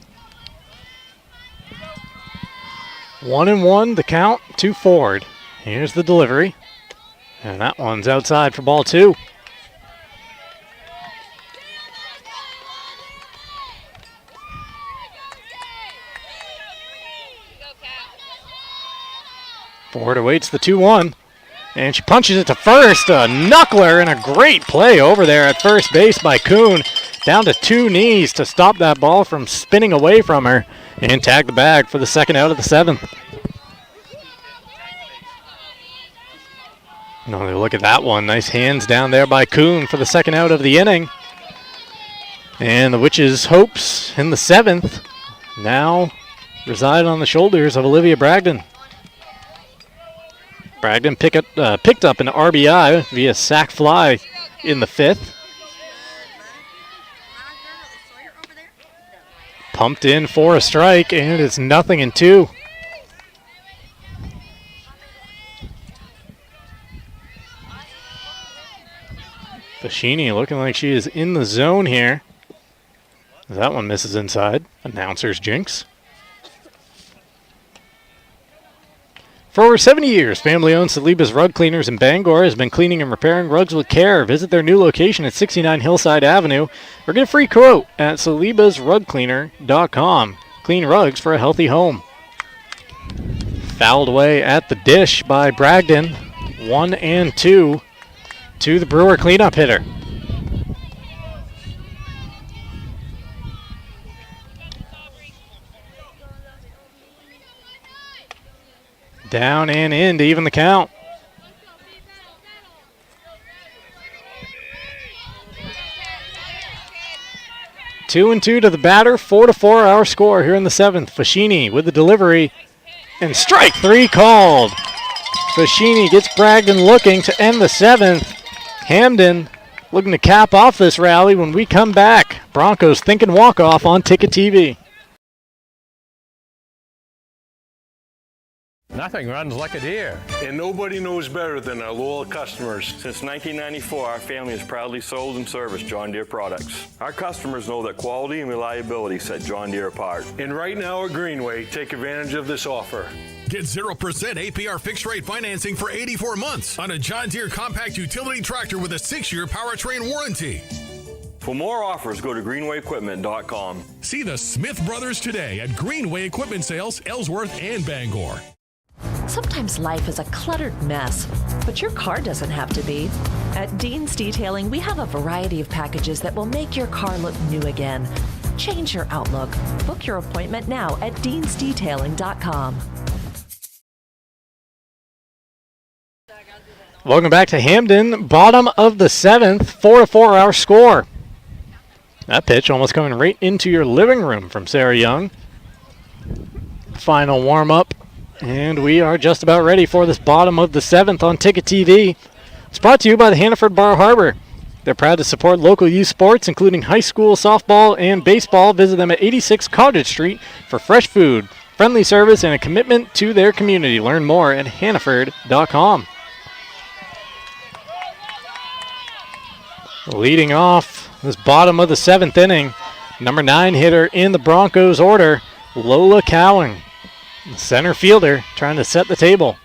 1-1, the count to Ford. Here's the delivery. And that one's outside for ball 2. Ford awaits the 2-1. And she punches it to first. A knuckler and a great play over there at first base by Kuhn. Down to 2 knees to stop that ball from spinning away from her. And tag the bag for the second out of the 7th. Oh, look at that one. Nice hands down there by Kuhn for the second out of the inning. And the Witches' hopes in the 7th now reside on the shoulders of Olivia Bragdon. Bragdon picked up an RBI via sac fly in the 5th. Pumped in for a strike, and it's 0-2. Fashini looking like she is in the zone here. That one misses inside. Announcer's jinx. For over 70 years, family-owned Saliba's Rug Cleaners in Bangor has been cleaning and repairing rugs with care. Visit their new location at 69 Hillside Avenue or get a free quote at salibasrugcleaner.com. Clean rugs for a healthy home. Fouled away at the dish by Bragdon. 1-2 to the Brewer cleanup hitter. Down and in to even the count. Two and two to the batter. 4-4 our score here in the 7th. Fashini with the delivery. And strike 3 called. Fashini gets Bragdon looking to end the 7th. Hampden looking to cap off this rally when we come back. Broncos thinking walk-off on Ticket TV. Nothing runs like a deer. And nobody knows better than our loyal customers. Since 1994, our family has proudly sold and serviced John Deere products. Our customers know that quality and reliability set John Deere apart. And right now at Greenway, take advantage of this offer. Get 0% APR fixed rate financing for 84 months on a John Deere compact utility tractor with a 6-year powertrain warranty. For more offers, go to greenwayequipment.com. See the Smith Brothers today at Greenway Equipment Sales, Ellsworth and Bangor. Sometimes life is a cluttered mess, but your car doesn't have to be. At Dean's Detailing, we have a variety of packages that will make your car look new again. Change your outlook. Book your appointment now at deansdetailing.com. Welcome back to Hampden. Bottom of the 7th, 4-4 our score. That pitch almost coming right into your living room from Sarah Young. Final warm-up. And we are just about ready for this bottom of the 7th on Ticket TV. It's brought to you by the Hannaford Bar Harbor. They're proud to support local youth sports, including high school softball and baseball. Visit them at 86 Cottage Street for fresh food, friendly service, and a commitment to their community. Learn more at hannaford.com. Leading off this bottom of the 7th inning, number 9 hitter in the Broncos order, Lola Cowing. The center fielder trying to set the table.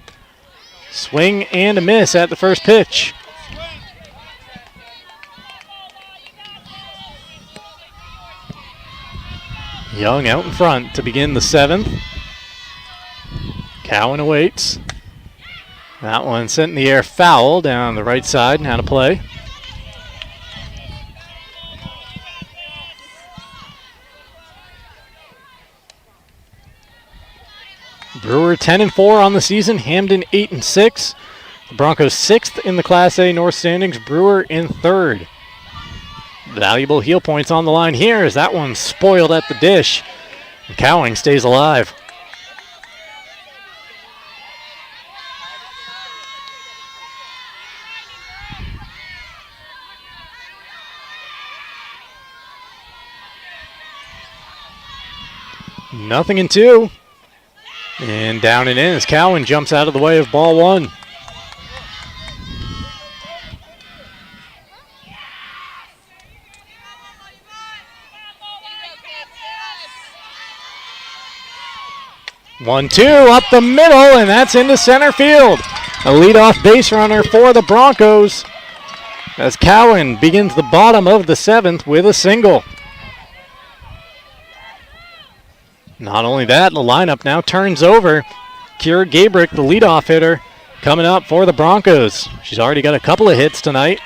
Swing and a miss at the first pitch. Young out in front to begin the 7th. Cowan awaits. That one sent in the air foul down the right side. Now to play. Brewer 10-4 on the season. Hampden 8-6. The Broncos 6th in the Class A North standings. Brewer in 3rd. Valuable heel points on the line here as that one spoiled at the dish. And Cowing stays alive. Nothing in 2. And down and in as Cowan jumps out of the way of ball one. One, two, up the middle, and that's into center field. A leadoff base runner for the Broncos as Cowan begins the bottom of the seventh with a single. Not only that, the lineup now turns over. Kira Gabrick, the leadoff hitter, coming up for the Broncos. She's already got a couple of hits tonight.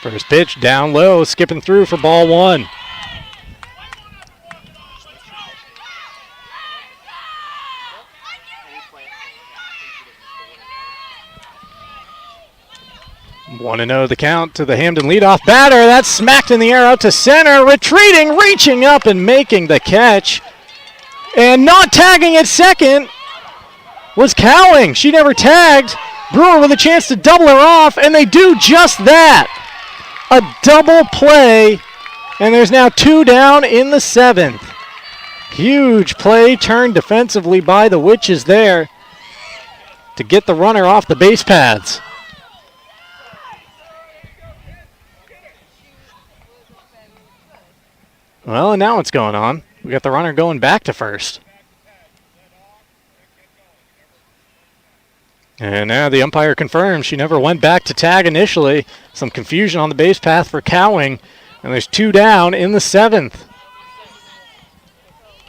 First pitch down low, skipping through for ball one. One and 0 the count to the Hampden leadoff batter. That's smacked in the air out to center. Retreating, reaching up and making the catch. And not tagging at second was Cowing. She never tagged. Brewer with a chance to double her off, and they do just that. A double play, and there's now 2 down in the seventh. Huge play turned defensively by the Witches there to get the runner off the base paths. Well, and now what's going on? We got the runner going back to first. And now the umpire confirms she never went back to tag initially. Some confusion on the base path for Cowing. And there's 2 down in the seventh.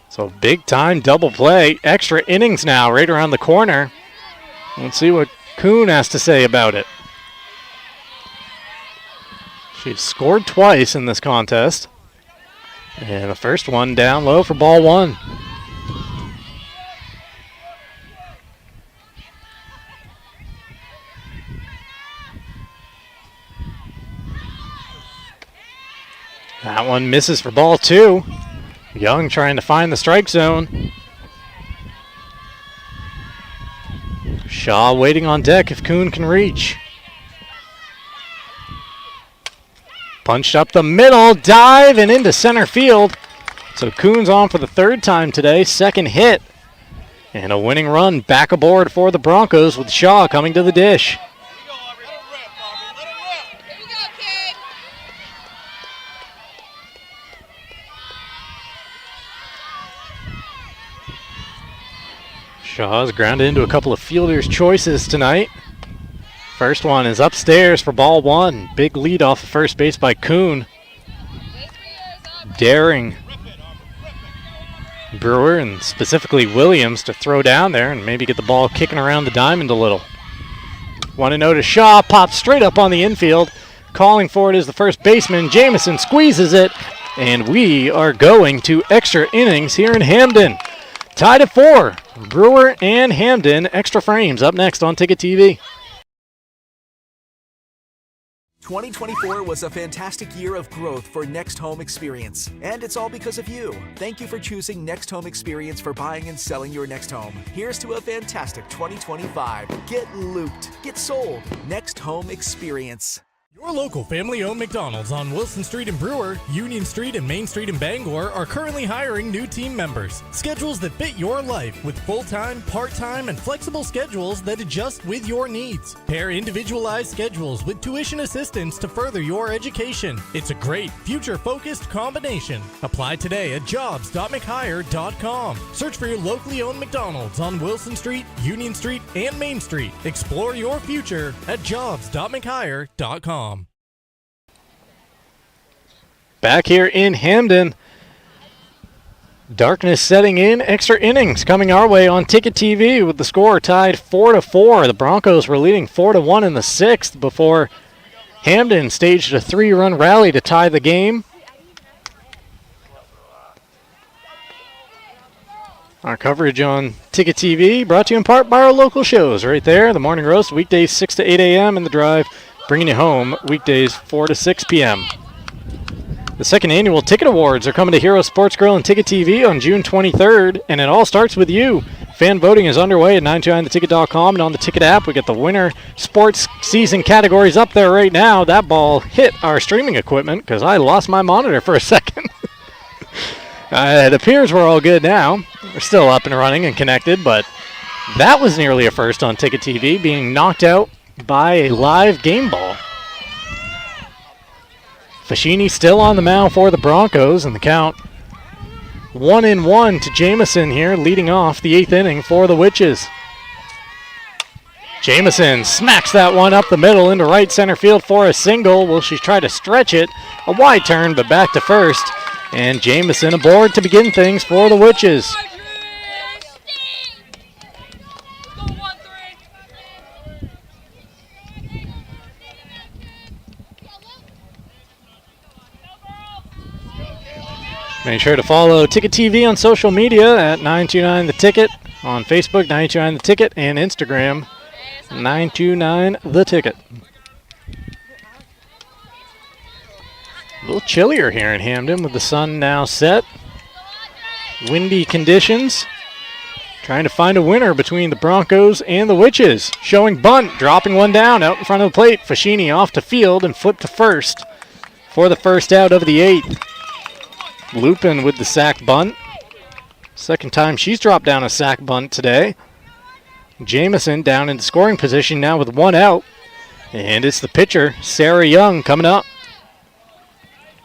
So big time double play. Extra innings now right around the corner. Let's see what Kuhn has to say about it. She's scored twice in this contest. And the first one down low for ball one. That one misses for ball two. Young trying to find the strike zone. Shaw waiting on deck if Kuhn can reach. Punched up the middle, dive, and into center field. So Kuhn's on for the third time today, second hit. And a winning run back aboard for the Broncos with Shaw coming to the dish. Shaw's grounded into a couple of fielders' choices tonight. First one is upstairs for ball one. Big lead off of first base by Kuhn. Daring Brewer and specifically Williams to throw down there and maybe get the ball kicking around the diamond a little. 1-0 to Shaw, pops straight up on the infield. Calling for it is the first baseman. Jamison squeezes it, and we are going to extra innings here in Hampden. Tied at 4. Brewer and Hampden. Extra frames up next on Ticket TV. 2024 was a fantastic year of growth for Next Home Experience, and it's all because of you. Thank you for choosing Next Home Experience for buying and selling your next home. Here's to a fantastic 2025. Get looped. Get sold. Next Home Experience. Your local family-owned McDonald's on Wilson Street in Brewer, Union Street and Main Street in Bangor are currently hiring new team members. Schedules that fit your life with full-time, part-time, and flexible schedules that adjust with your needs. Pair individualized schedules with tuition assistance to further your education. It's a great, future-focused combination. Apply today at jobs.mchire.com. Search for your locally owned McDonald's on Wilson Street, Union Street, and Main Street. Explore your future at jobs.mchire.com. Back here in Hampden. Darkness setting in. Extra innings coming our way on Ticket TV with the score tied 4-4. The Broncos were leading 4-1 in the sixth before Hampden staged a 3-run rally to tie the game. Our coverage on Ticket TV brought to you in part by our local shows right there. The Morning Roast, weekdays 6 to 8 a.m. and The Drive, bringing you home weekdays 4 to 6 p.m. The second annual Ticket Awards are coming to Hero Sports Grill and Ticket TV on June 23rd, and it all starts with you. fan voting is underway at 929theticket.com and on the Ticket app. We got the winter sports season categories up there right now. That ball hit our streaming equipment because I lost my monitor for a second. It appears we're all good now. We're still up and running and connected, but that was nearly a first on Ticket TV, being knocked out by a live game ball. Fashini still on the mound for the Broncos, and the count 1-1 to Jamison here, leading off the 8th inning for the Witches. Jamison smacks that one up the middle into right center field for a single. Will she try to stretch it? A wide turn, but back to first. And Jamison aboard to begin things for the Witches. Make sure to follow Ticket TV on social media at 929theticket, on Facebook 929theticket, and Instagram 929theticket. A little chillier here in Hampden with the sun now set. Windy conditions. Trying to find a winner between the Broncos and the Witches. Showing bunt, dropping one down out in front of the plate. Fashini off to field and flipped to first for the first out of the 8th. Lupin with the sack bunt. Second time she's dropped down a sack bunt today. Jamison down in scoring position now with one out. And it's the pitcher, Sarah Young, coming up.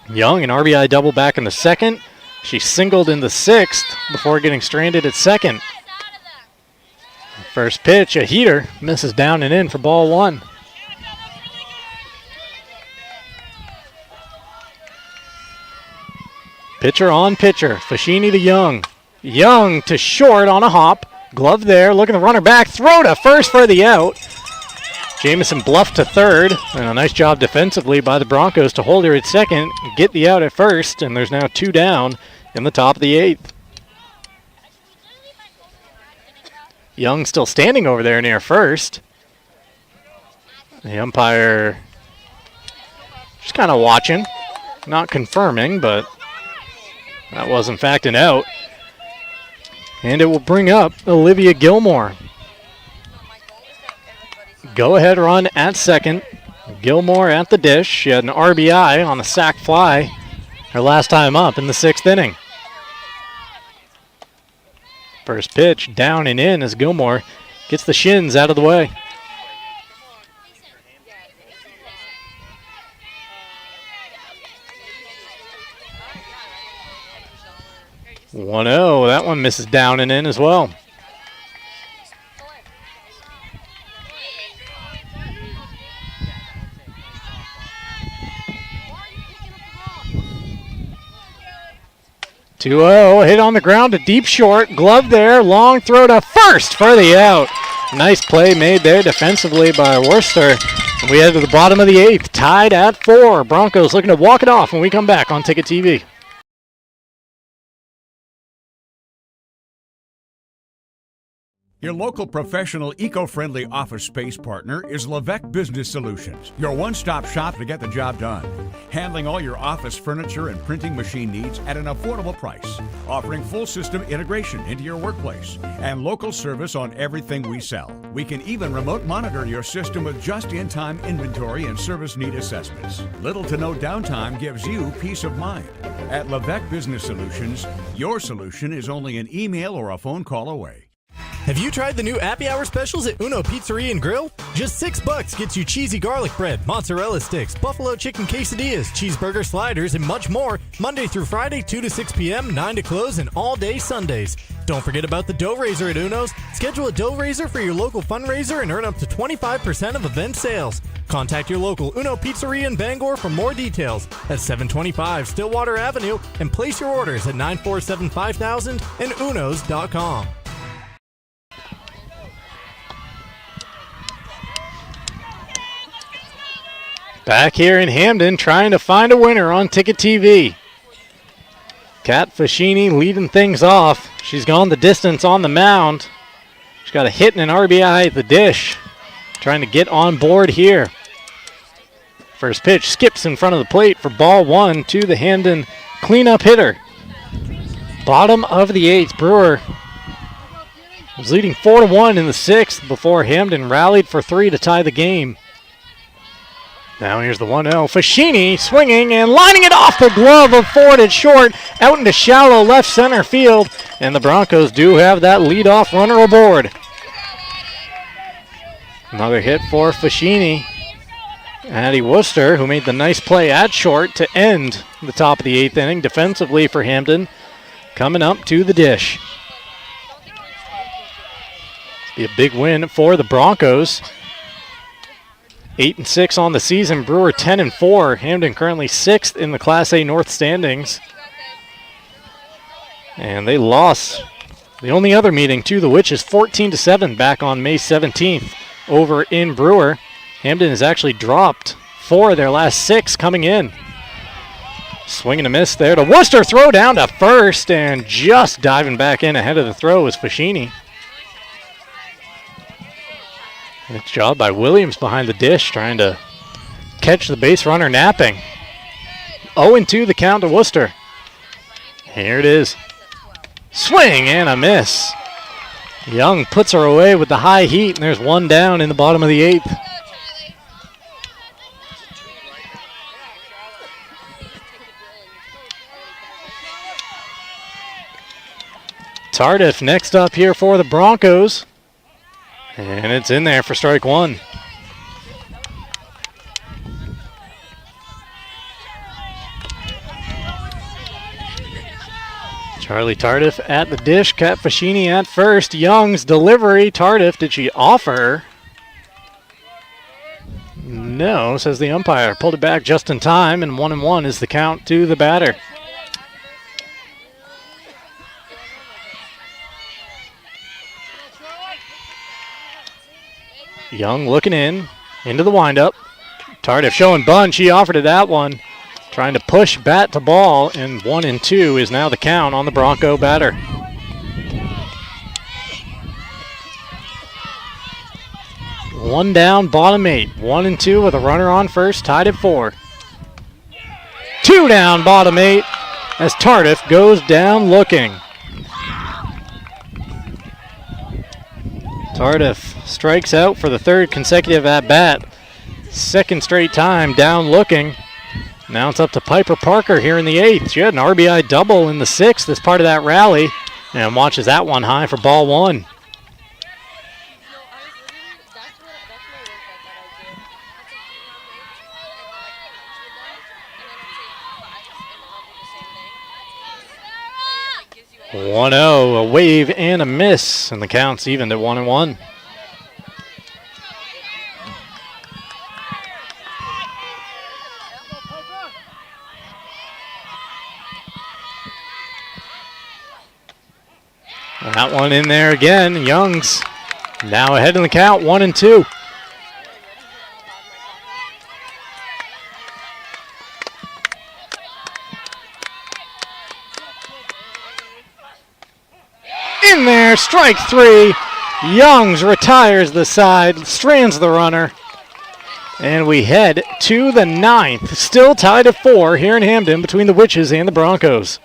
Young, an RBI double back in the second. She singled in the 6th before getting stranded at second. First pitch, a heater, misses down and in for ball 1. Pitcher on pitcher, Fashini to Young. Young to short on a hop. Glove there, looking to run her back. Throw to first for the out. Jamison bluffed to third, and a nice job defensively by the Broncos to hold her at second, get the out at first, and there's now 2 down in the top of the 8th. Young still standing over there near first. The umpire just kind of watching, not confirming, but that was in fact an out. And it will bring up Olivia Gilmore. Go-ahead run at second. Gilmore at the dish. She had an RBI on a sac fly her last time up in the 6th inning. First pitch down and in as Gilmore gets the shins out of the way. (1-0). That one misses down and in as well. Hit on the ground to deep short. Glove there. Long throw to first for the out. Nice play made there defensively by Worcester. And we head to the bottom of the 8th. Tied at 4. Broncos looking to walk it off when we come back on Ticket TV. Your local professional, eco-friendly office space partner is Levesque Business Solutions, your one-stop shop to get the job done. Handling all your office furniture and printing machine needs at an affordable price. Offering full system integration into your workplace and local service on everything we sell. We can even remote monitor your system with just-in-time inventory and service need assessments. Little to no downtime gives you peace of mind. At Levesque Business Solutions, your solution is only an email or a phone call away. Have you tried the new happy hour specials at Uno Pizzeria and Grill? Just $6 gets you cheesy garlic bread, mozzarella sticks, buffalo chicken quesadillas, cheeseburger sliders, and much more. Monday through Friday, 2 to 6 p.m., 9 to close, and all day Sundays. Don't forget about the dough raiser at Uno's. Schedule a dough raiser for your local fundraiser and earn up to 25% of event sales. Contact your local Uno Pizzeria in Bangor for more details at 725 Stillwater Avenue and place your orders at 947-5000 and unos.com. Back here in Hampden, trying to find a winner on Ticket TV. Kat Fashini leading things off. She's gone the distance on the mound. She's got a hit and an RBI at the dish. Trying to get on board here. First pitch skips in front of the plate for ball 1 to the Hampden cleanup hitter. Bottom of the 8th, Brewer was leading 4-1 in the 6th before Hampden rallied for 3 to tie the game. Now here's the 1-0. Foschini swinging and lining it off the glove of Ford at short, out into shallow left center field, and the Broncos do have that leadoff runner aboard. Another hit for Foschini. Addie Worcester, who made the nice play at short to end the top of the 8th inning defensively for Hampden, coming up to the dish. Be a big win for the Broncos. 8-6 on the season. Brewer 10-4. Hampden currently 6th in the Class A North standings. And they lost the only other meeting to the Witches 14-7 back on May 17th over in Brewer. Hampden has actually dropped 4 of their last 6 coming in. Swing and a miss there to Worcester. Throw down to first, and just diving back in ahead of the throw is Foschini. Good job by Williams behind the dish, trying to catch the base runner napping. 0-2 the count to Worcester. Here it is. Swing and a miss. Young puts her away with the high heat, and there's one down in the bottom of the 8th. Tardif next up here for the Broncos. And it's in there for strike 1. Charlie Tardif at the dish, Kat Foschini at first. Young's delivery. Tardif, did she offer? No, says the umpire. Pulled it back just in time, and 1-1 is the count to the batter. Young looking into the windup. Tardif showing bunt. She offered to that one. Trying to push bat to ball, and 1-2 is now the count on the Bronco batter. One down, bottom 8. 1-2 with a runner on first, tied at 4. 2 down, bottom 8, as Tardif goes down looking. Tardif strikes out for the 3rd consecutive at-bat. 2nd straight time down looking. Now it's up to Piper Parker here in the 8th. She had an RBI double in the 6th as part of that rally, and watches that one high for ball 1. A wave and a miss, and the count's even at 1-1. That one in there again. Young's now ahead in the count, 1-2. In there, strike 3. Youngs retires the side, strands the runner. And we head to the 9th. Still tied at 4 here in Hampden between the Witches and the Broncos.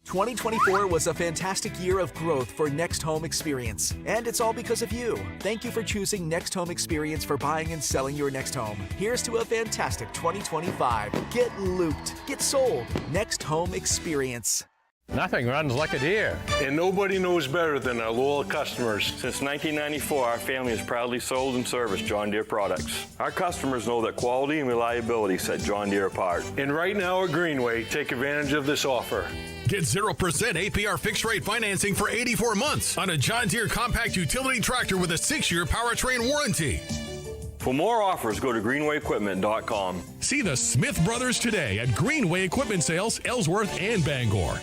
2024 was a fantastic year of growth for Next Home Experience, and it's all because of you. Thank you for choosing Next Home Experience for buying and selling your next home. Here's to a fantastic 2025. Get looped, get sold. Next Home Experience. Nothing runs like a deer. And nobody knows better than our loyal customers. Since 1994, our family has proudly sold and serviced John Deere products. Our customers know that quality and reliability set John Deere apart. And right now at Greenway, take advantage of this offer. Get 0% APR fixed rate financing for 84 months on a John Deere compact utility tractor with a 6-year powertrain warranty. For more offers, go to greenwayequipment.com. See the Smith Brothers today at Greenway Equipment Sales, Ellsworth and Bangor.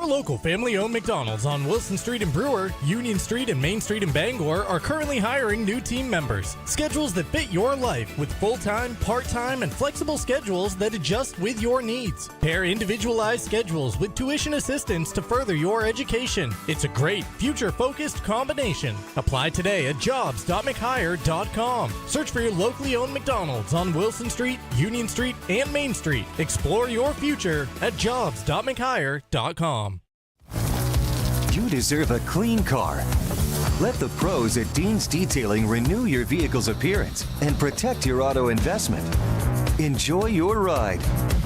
Our local family-owned McDonald's on Wilson Street in Brewer, Union Street and Main Street in Bangor are currently hiring new team members. Schedules that fit your life with full-time, part-time, and flexible schedules that adjust with your needs. Pair individualized schedules with tuition assistance to further your education. It's a great, future-focused combination. Apply today at jobs.mchire.com. Search for your locally owned McDonald's on Wilson Street, Union Street, and Main Street. Explore your future at jobs.mchire.com. You deserve a clean car. Let the pros at Dean's Detailing renew your vehicle's appearance and protect your auto investment. Enjoy your ride.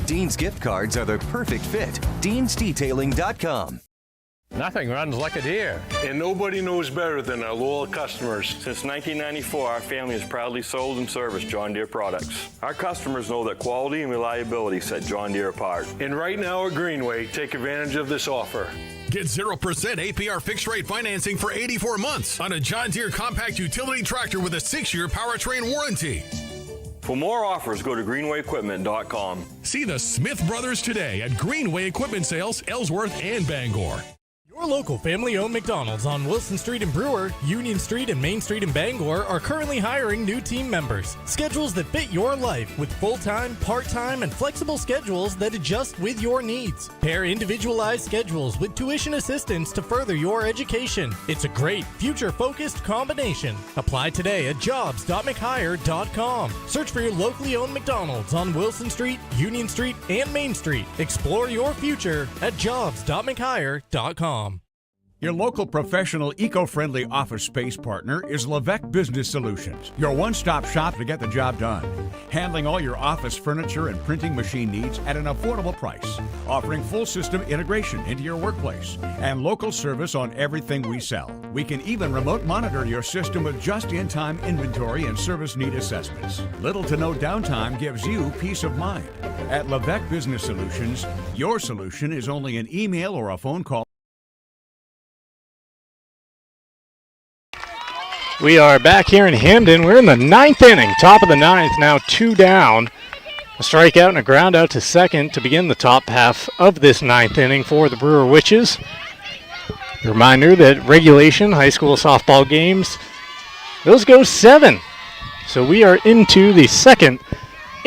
Dean's gift cards are the perfect fit. Dean'sDetailing.com. Nothing runs like a deer. And nobody knows better than our loyal customers. Since 1994, our family has proudly sold and serviced John Deere products. Our customers know that quality and reliability set John Deere apart. And right now at Greenway, take advantage of this offer. Get 0% APR fixed rate financing for 84 months on a John Deere compact utility tractor with a 6-year powertrain warranty. For more offers, go to greenwayequipment.com. See the Smith brothers today at Greenway Equipment Sales, Ellsworth, and Bangor. Your local family-owned McDonald's on Wilson Street in Brewer, Union Street and Main Street in Bangor are currently hiring new team members. Schedules that fit your life with full-time, part-time, and flexible schedules that adjust with your needs. Pair individualized schedules with tuition assistance to further your education. It's a great, future-focused combination. Apply today at jobs.mchire.com. Search for your locally owned McDonald's on Wilson Street, Union Street, and Main Street. Explore your future at jobs.mchire.com. Your local professional, eco-friendly office space partner is Levesque Business Solutions, your one-stop shop to get the job done. Handling all your office furniture and printing machine needs at an affordable price. Offering full system integration into your workplace and local service on everything we sell. We can even remote monitor your system with just-in-time inventory and service need assessments. Little to no downtime gives you peace of mind. At Levesque Business Solutions, your solution is only an email or a phone call. We are back here in Hampden. We're in the 9th inning, top of the 9th, now 2 down. A strikeout and a ground out to second to begin the top half of this 9th inning for the Brewer Witches. A reminder that regulation high school softball games, those go 7. So we are into the 2nd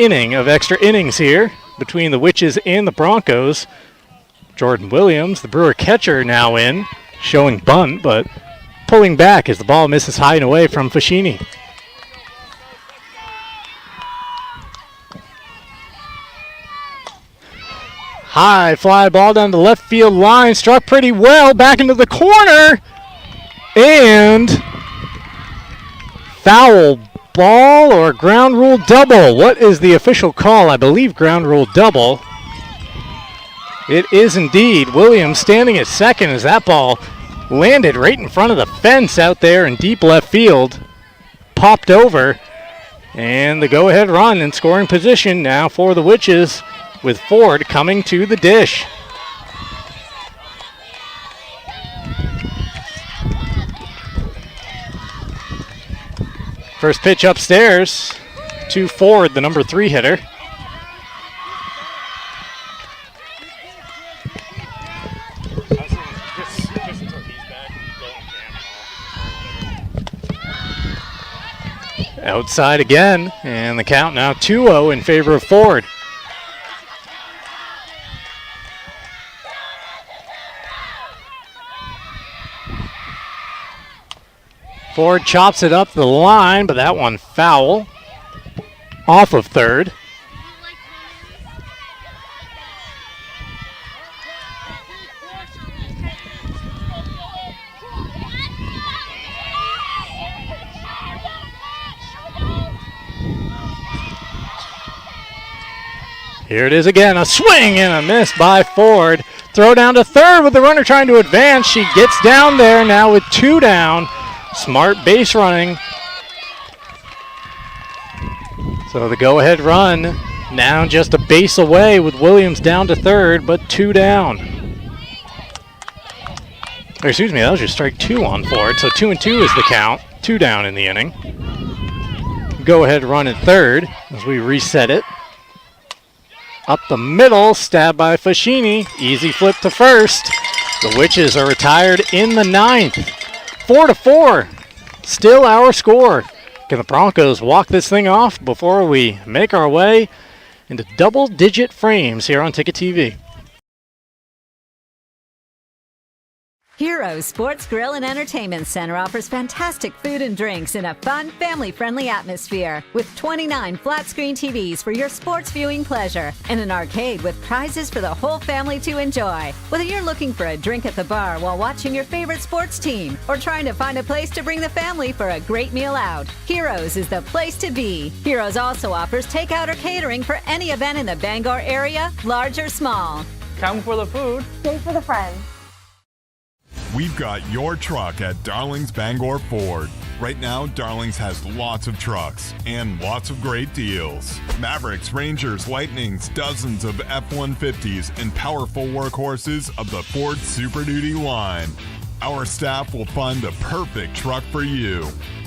inning of extra innings here between the Witches and the Broncos. Jordan Williams, the Brewer catcher, now in, showing bunt, but pulling back as the ball misses high and away from Foschini. High fly ball down the left field line, struck pretty well, back into the corner, and foul ball or ground rule double. What is the official call? I believe ground rule double. It is indeed. Williams standing at second as that ball landed right in front of the fence out there in deep left field. Popped over. And the go-ahead run in scoring position now for the Witches with Ford coming to the dish. First pitch upstairs to Ford, the number 3 hitter. Outside again, and the count now 2-0 in favor of Ford. Ford chops it up the line, but that one foul off of third. Here it is again, a swing and a miss by Ford. Throw down to third with the runner trying to advance. She gets down there now with 2 down. Smart base running. So the go-ahead run now just a base away with Williams down to third, but 2 down. Or excuse me, that was your strike 2 on Ford. So 2-2 is the count. 2 down in the inning. Go-ahead run at third as we reset it. Up the middle, stabbed by Foschini. Easy flip to first. The Witches are retired in the 9th. 4-4. Still our score. Can the Broncos walk this thing off before we make our way into double-digit frames here on Ticket TV? Heroes Sports Grill and Entertainment Center offers fantastic food and drinks in a fun, family-friendly atmosphere with 29 flat-screen TVs for your sports viewing pleasure and an arcade with prizes for the whole family to enjoy. Whether you're looking for a drink at the bar while watching your favorite sports team or trying to find a place to bring the family for a great meal out, Heroes is the place to be. Heroes also offers takeout or catering for any event in the Bangor area, large or small. Come for the food, stay for the friends. We've got your truck at Darling's Bangor Ford. Right now, Darling's has lots of trucks and lots of great deals. Mavericks, Rangers, Lightnings, dozens of F-150s, and powerful workhorses of the Ford Super Duty line. Our staff will find the perfect truck for you.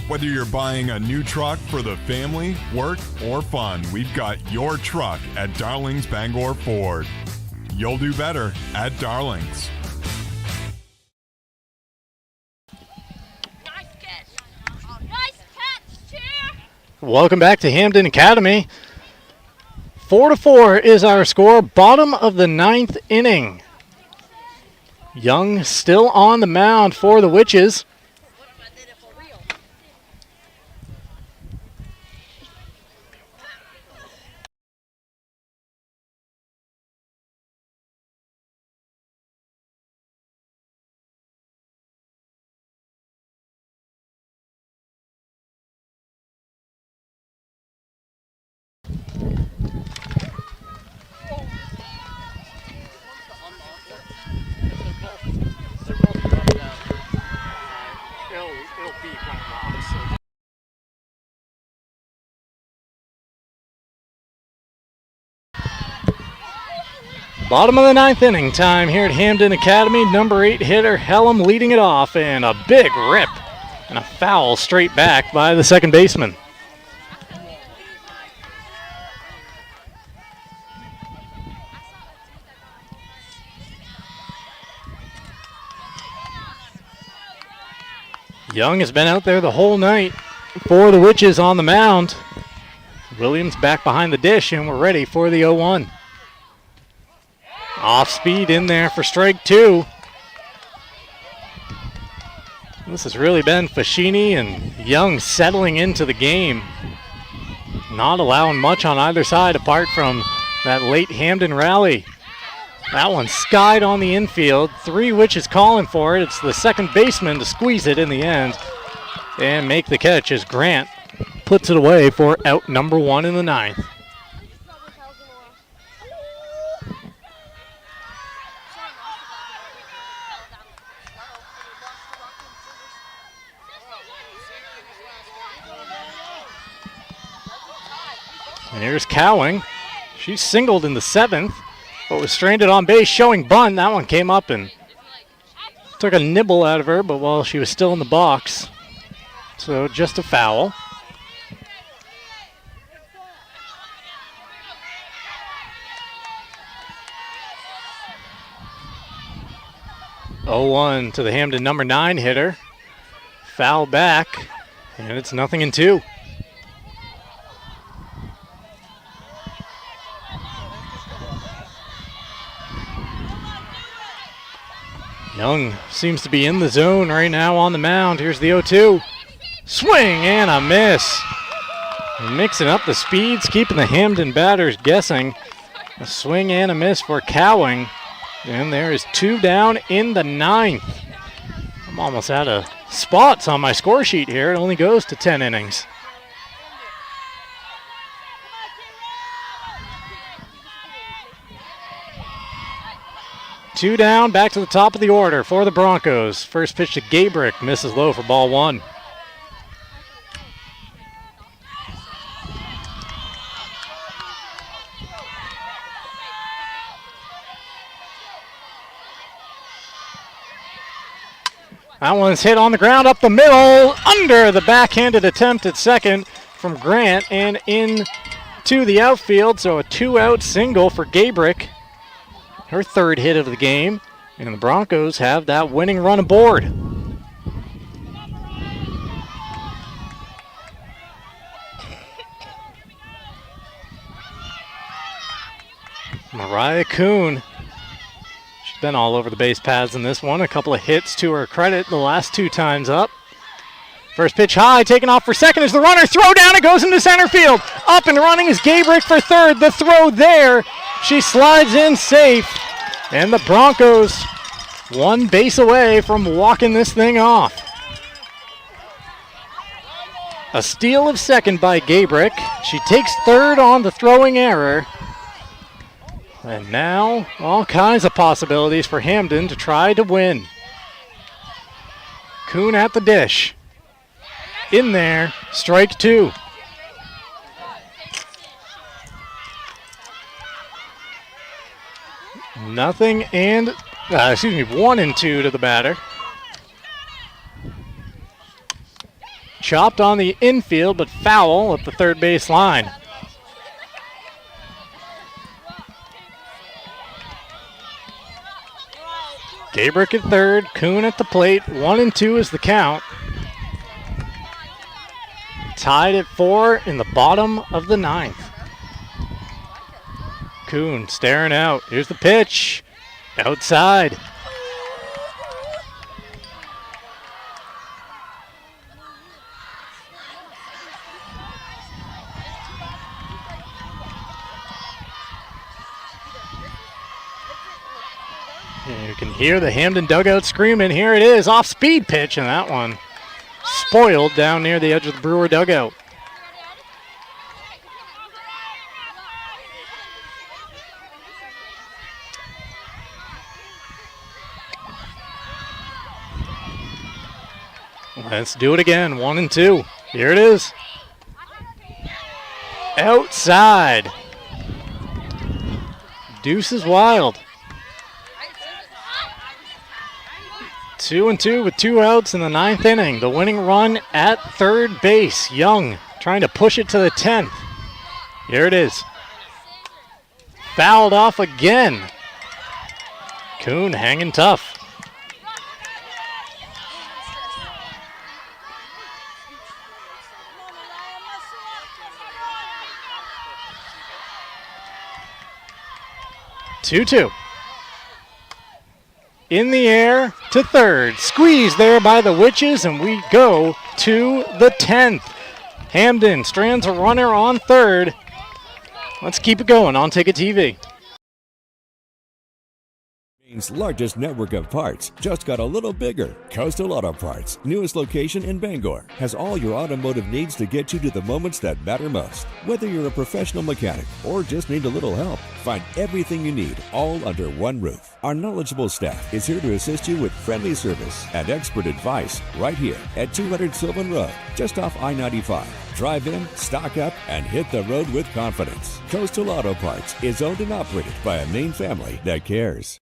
Whether you're buying a new truck for the family, work, or fun, we've got your truck at Darling's Bangor Ford. You'll do better at Darling's. Welcome back to Hampden Academy. 4-4 is our score, bottom of the 9th inning. Young still on the mound for the Witches. Bottom of the 9th inning time here at Hampden Academy. Number 8 hitter Helm leading it off, and a big rip and a foul straight back by the second baseman. Young has been out there the whole night for the Witches on the mound. Williams back behind the dish, and we're ready for the 0-1. Off speed in there for strike 2. This has really been Fascini and Young settling into the game. Not allowing much on either side apart from that late Hampden rally. That one skied on the infield. 3 Witches calling for it. It's the second baseman to squeeze it in the end and make the catch as Grant puts it away for out number 1 in the 9th. And here's Cowing. She singled in the 7th, but was stranded on base, showing bunt. That one came up and took a nibble out of her, but while she was still in the box. So just a foul. Oh, 0-1 to the Hampden number 9 hitter. Foul back, and it's 0-2. Young seems to be in the zone right now on the mound. Here's the 0-2. Swing and a miss. Mixing up the speeds, keeping the Hampden batters guessing. A swing and a miss for Cowing. And there is 2 down in the 9th. I'm almost out of spots on my score sheet here. It only goes to 10 innings. Two down, back to the top of the order for the Broncos. First pitch to Gabrick, misses low for ball 1. That one's hit on the ground up the middle, under the backhanded attempt at second from Grant and in to the outfield. So a 2-out single for Gabrick. Her 3rd hit of the game. And the Broncos have that winning run aboard. Mariah Kuhn. She's been all over the base paths in this one. A couple of hits to her credit the last 2 times up. First pitch high, taken off for second as the runner throw down. It goes into center field. Up and running is Gabrick for third. The throw there. She slides in safe. And the Broncos 1 base away from walking this thing off. A steal of second by Gabrick. She takes third on the throwing error. And now all kinds of possibilities for Hampden to try to win. Kuhn at the dish. In there, strike 2. Nothing and, 1 and 2 to the batter. Chopped on the infield, but foul at the third base line. Gabrick at third, Kuhn at the plate. 1 and 2 is the count. Tied at 4 in the bottom of the 9th. Kuhn staring out. Here's the pitch. Outside. You can hear the Hampden dugout screaming. Here it is, off-speed pitch, and that one spoiled down near the edge of the Brewer dugout. Let's do it again, 1 and 2. Here it is. Outside. Deuce is wild. 2 and 2 with 2 outs in the 9th inning. The winning run at third base. Young trying to push it to the 10th. Here it is. Fouled off again. Kuhn hanging tough. Two. In the air to third. Squeezed there by the Witches, and we go to the 10th. Hampden strands a runner on third. Let's keep it going on Ticket TV. Largest network of parts just got a little bigger. Coastal Auto Parts, newest location in Bangor, has all your automotive needs to get you to the moments that matter most. Whether you're a professional mechanic or just need a little help, find everything you need all under one roof. Our knowledgeable staff is here to assist you with friendly service and expert advice right here at 200 Sylvan Road, just off I-95. Drive in, stock up, and hit the road with confidence. Coastal Auto Parts is owned and operated by a Maine family that cares.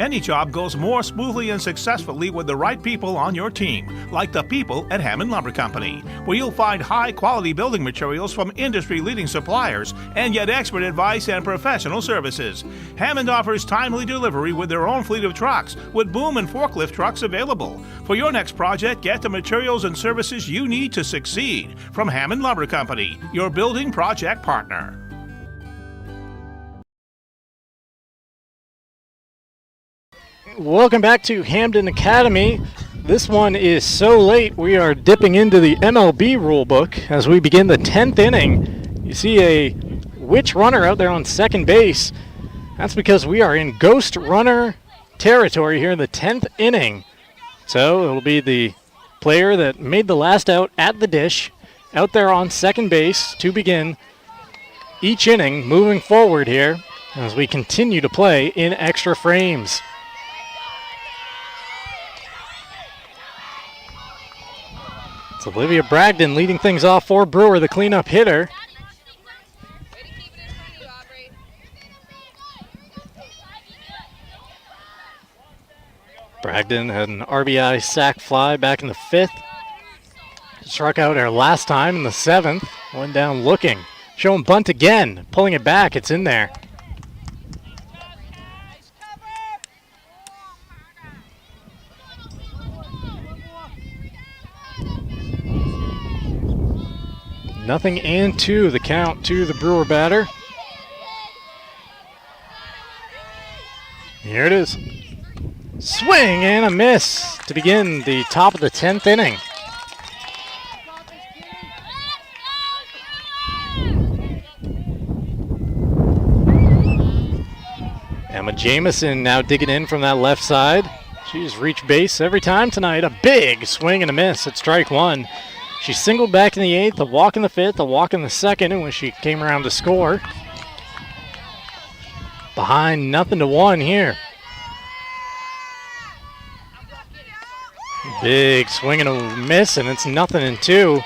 Any job goes more smoothly and successfully with the right people on your team, like the people at Hampden Lumber Company, where you'll find high-quality building materials from industry-leading suppliers and get expert advice and professional services. Hampden offers timely delivery with their own fleet of trucks, with boom and forklift trucks available. For your next project, get the materials and services you need to succeed from Hampden Lumber Company, your building project partner. Welcome back to Hampden Academy. This one is so late we are dipping into the MLB rulebook as we begin the 10th inning. You see a witch runner out there on second base. That's because we are in ghost runner territory here in the 10th inning. So it'll be the player that made the last out at the dish out there on second base to begin each inning moving forward here as we continue to play in extra frames. It's Olivia Bragdon leading things off for Brewer, the cleanup hitter. Bragdon had an RBI sac fly back in the 5th. Struck out her last time in the 7th. Went down looking. Showing bunt again. Pulling it back. It's in there. 0-2 the count to the Brewer batter. Here it is. Swing and a miss to begin the top of the 10th inning. Emma Jamison now digging in from that left side. She's reached base every time tonight. A big swing and a miss at strike one. She singled back in the 8th, a walk in the 5th, a walk in the 2nd, and when she came around to score. Behind 0-1 here. Big swing and a miss, and it's 0-2.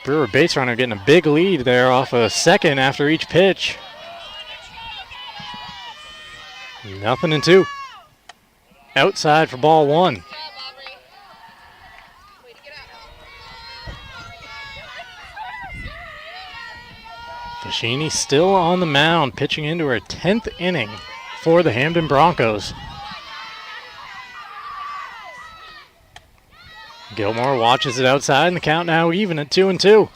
Brewer base runner getting a big lead there off a second after each pitch. 0-2. Outside for ball one. Fashini still on the mound, pitching into her 10th inning for the Hampden Broncos. Gilmore watches it outside, and the count now even at 2-2.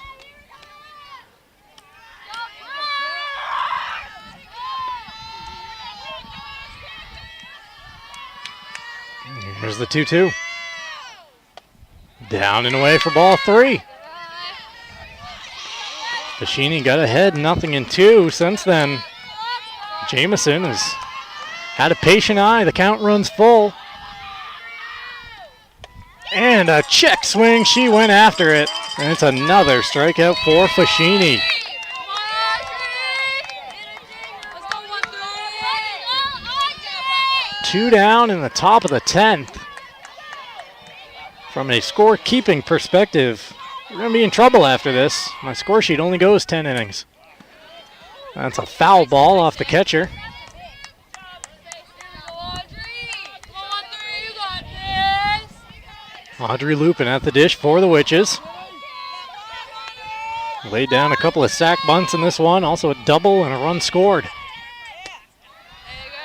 Here's the 2-2. Down and away for ball three. Fashini got ahead 0-2 since then. Jamison has had a patient eye. The count runs full. And a check swing. She went after it. And it's another strikeout for Fashini. Two down in the top of the 10th. From a score-keeping perspective, we're going to be in trouble after this. My score sheet only goes 10 innings. That's a foul ball off the catcher. Audrey Lupin at the dish for the Witches. Laid down a couple of sack bunts in this one. Also a double and a run scored.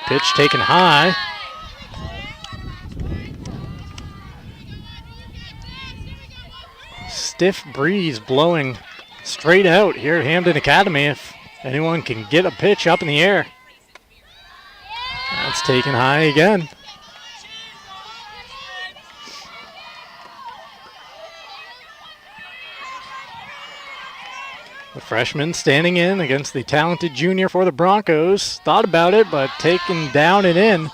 Pitch taken high. Stiff breeze blowing straight out here at Hampden Academy. If anyone can get a pitch up in the air. That's taken high again. The freshman standing in against the talented junior for the Broncos. Thought about it, but taken down and in.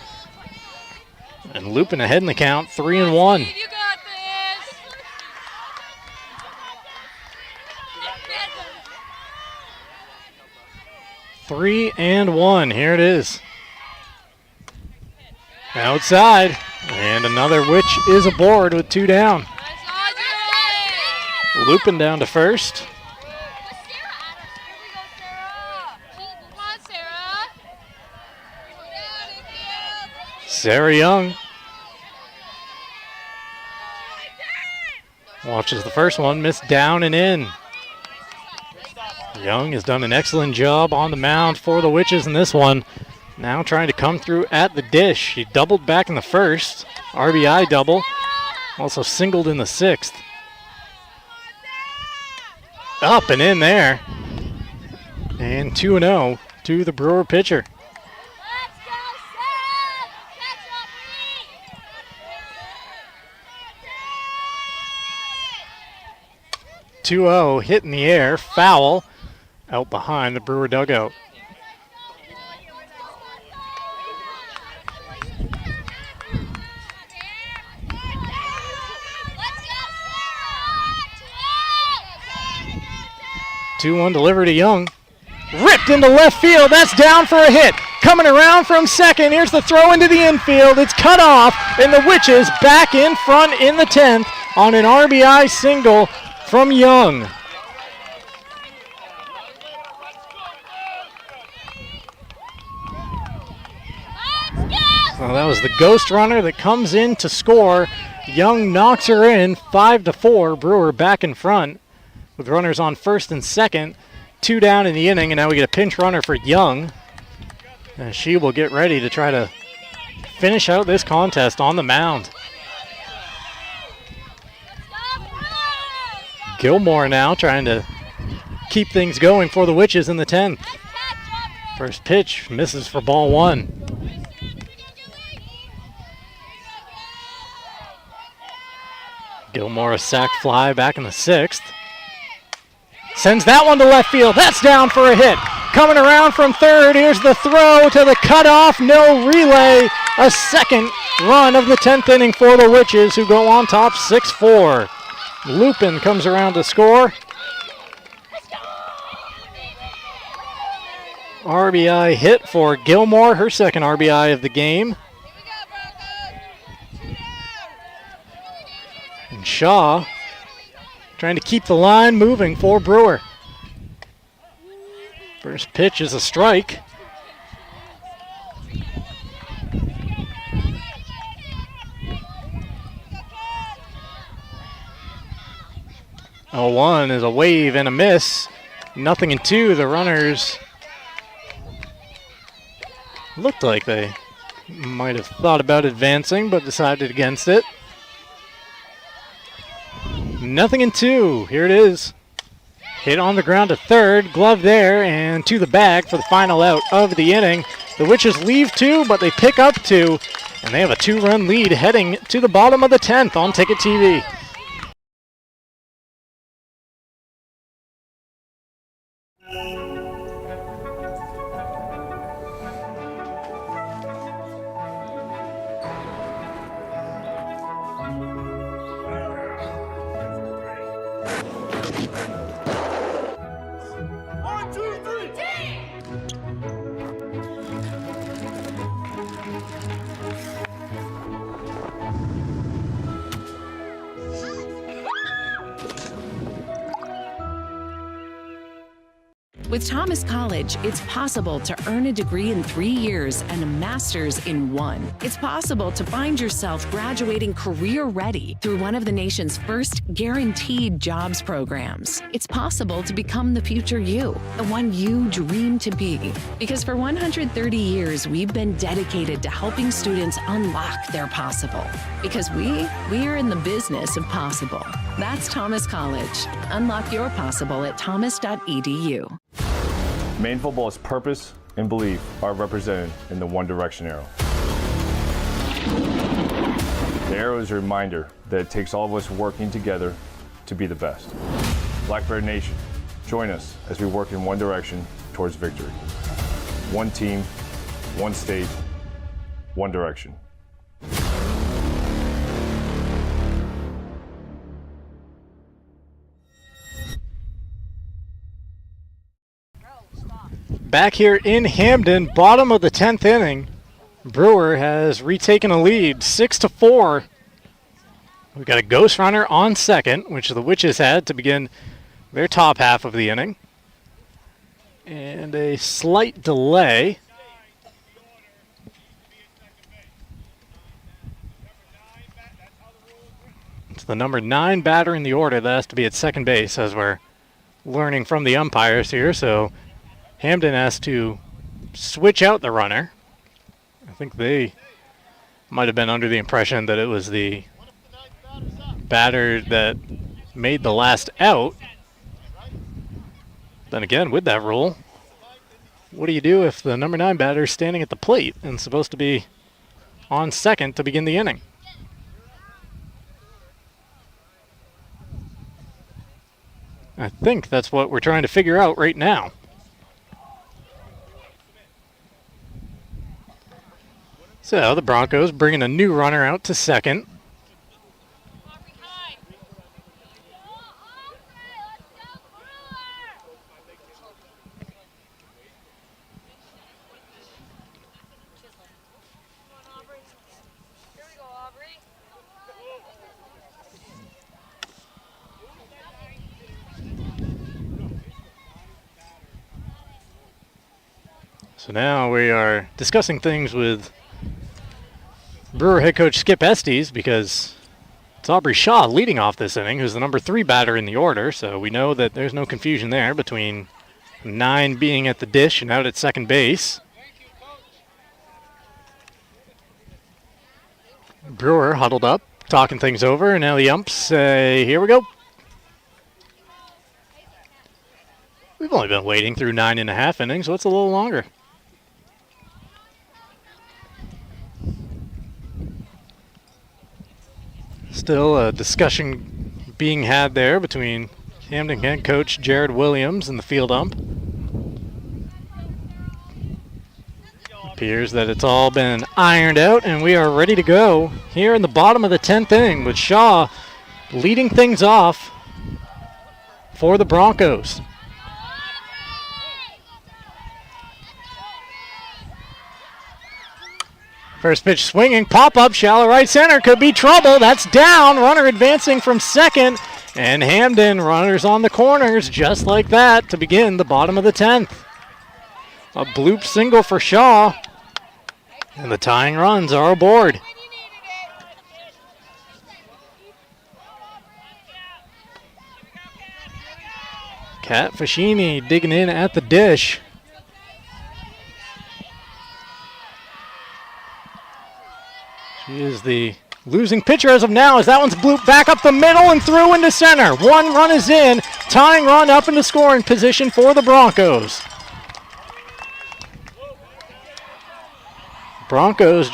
And Lupin ahead in the count, 3-1. Three and one. Here it is. Outside. And another Witch is aboard with two down. Lupin down to first. Sarah Young watches the first one, missed down and in. Young has done an excellent job on the mound for the Witches in this one. Now trying to come through at the dish. She doubled back in the first, RBI double, also singled in the 6th. Up and in there. And 2-0 to the Brewer pitcher. 2-0 hit in the air, foul out behind the Brewer dugout. Two-one delivered to Young. Ripped into left field. That's down for a hit. Coming around from second. Here's the throw into the infield. It's cut off, and the Witches back in front in the 10th on an RBI single from Young. Well, that was the ghost runner that comes in to score. Young knocks her in, 5-4. Brewer back in front with runners on first and second. Two down in the inning, and now we get a pinch runner for Young. And she will get ready to try to finish out this contest on the mound. Gilmore now trying to keep things going for the Witches in the 10th. First pitch misses for ball 1. Gilmore a sac fly back in the 6th. Sends that one to left field. That's down for a hit. Coming around from third. Here's the throw to the cutoff. No relay. A second run of the 10th inning for the Witches, who go on top 6-4. Lupin comes around to score. RBI hit for Gilmore, her second RBI of the game. And Shaw trying to keep the line moving for Brewer. First pitch is a strike. Oh, 1 is a wave and a miss. 0-2. The runners looked like they might have thought about advancing, but decided against it. 0-2. Here it is. Hit on the ground to third. Glove there and to the bag for the final out of the inning. The Witches leave 2, but they pick up 2, and they have a 2-run lead heading to the bottom of the 10th on Ticket TV. With Thomas College, it's possible to earn a degree in 3 years and a master's in 1. It's possible to find yourself graduating career ready through one of the nation's first guaranteed jobs programs. It's possible to become the future you, the one you dream to be. Because for 130 years, we've been dedicated to helping students unlock their possible. Because we are in the business of possible. That's Thomas College. Unlock your possible at thomas.edu. Maine football's purpose and belief are represented in the One Direction arrow. The arrow is a reminder that it takes all of us working together to be the best. Black Bear Nation, join us as we work in one direction towards victory. One team, one state, one direction. Back here in Hampden, bottom of the 10th inning, Brewer has retaken a lead, 6-4. We've got a ghost runner on second, which the Witches had to begin their top half of the inning. And a slight delay. It's the number 9 batter in the order that has to be at second base, as we're learning from the umpires here. So Hampden has to switch out the runner. I think they might have been under the impression that it was the batter that made the last out. Then again, with that rule, what do you do if the number 9 batter is standing at the plate and supposed to be on second to begin the inning? I think that's what we're trying to figure out right now. So the Broncos bringing a new runner out to second. So now we are discussing things with Brewer head coach Skip Estes, because it's Aubrey Shaw leading off this inning, who's the number 3 batter in the order. So we know that there's no confusion there between 9 being at the dish and out at second base. Brewer huddled up, talking things over, and now the umps say, here we go. We've only been waiting through 9.5 innings. What's a little longer? Still a discussion being had there between Hampden head coach Jared Williams and the field ump. Appears that it's all been ironed out, and we are ready to go here in the bottom of the 10th inning with Shaw leading things off for the Broncos. First pitch swinging, pop-up, shallow right center, could be trouble. That's down, runner advancing from second, and Hampden runners on the corners just like that to begin the bottom of the 10th. A bloop single for Shaw, and the tying runs are aboard. Kat Fashini digging in at the dish. She is the losing pitcher as of now, as that one's blooped back up the middle and through into center. One run is in, tying run up into scoring position for the Broncos. Broncos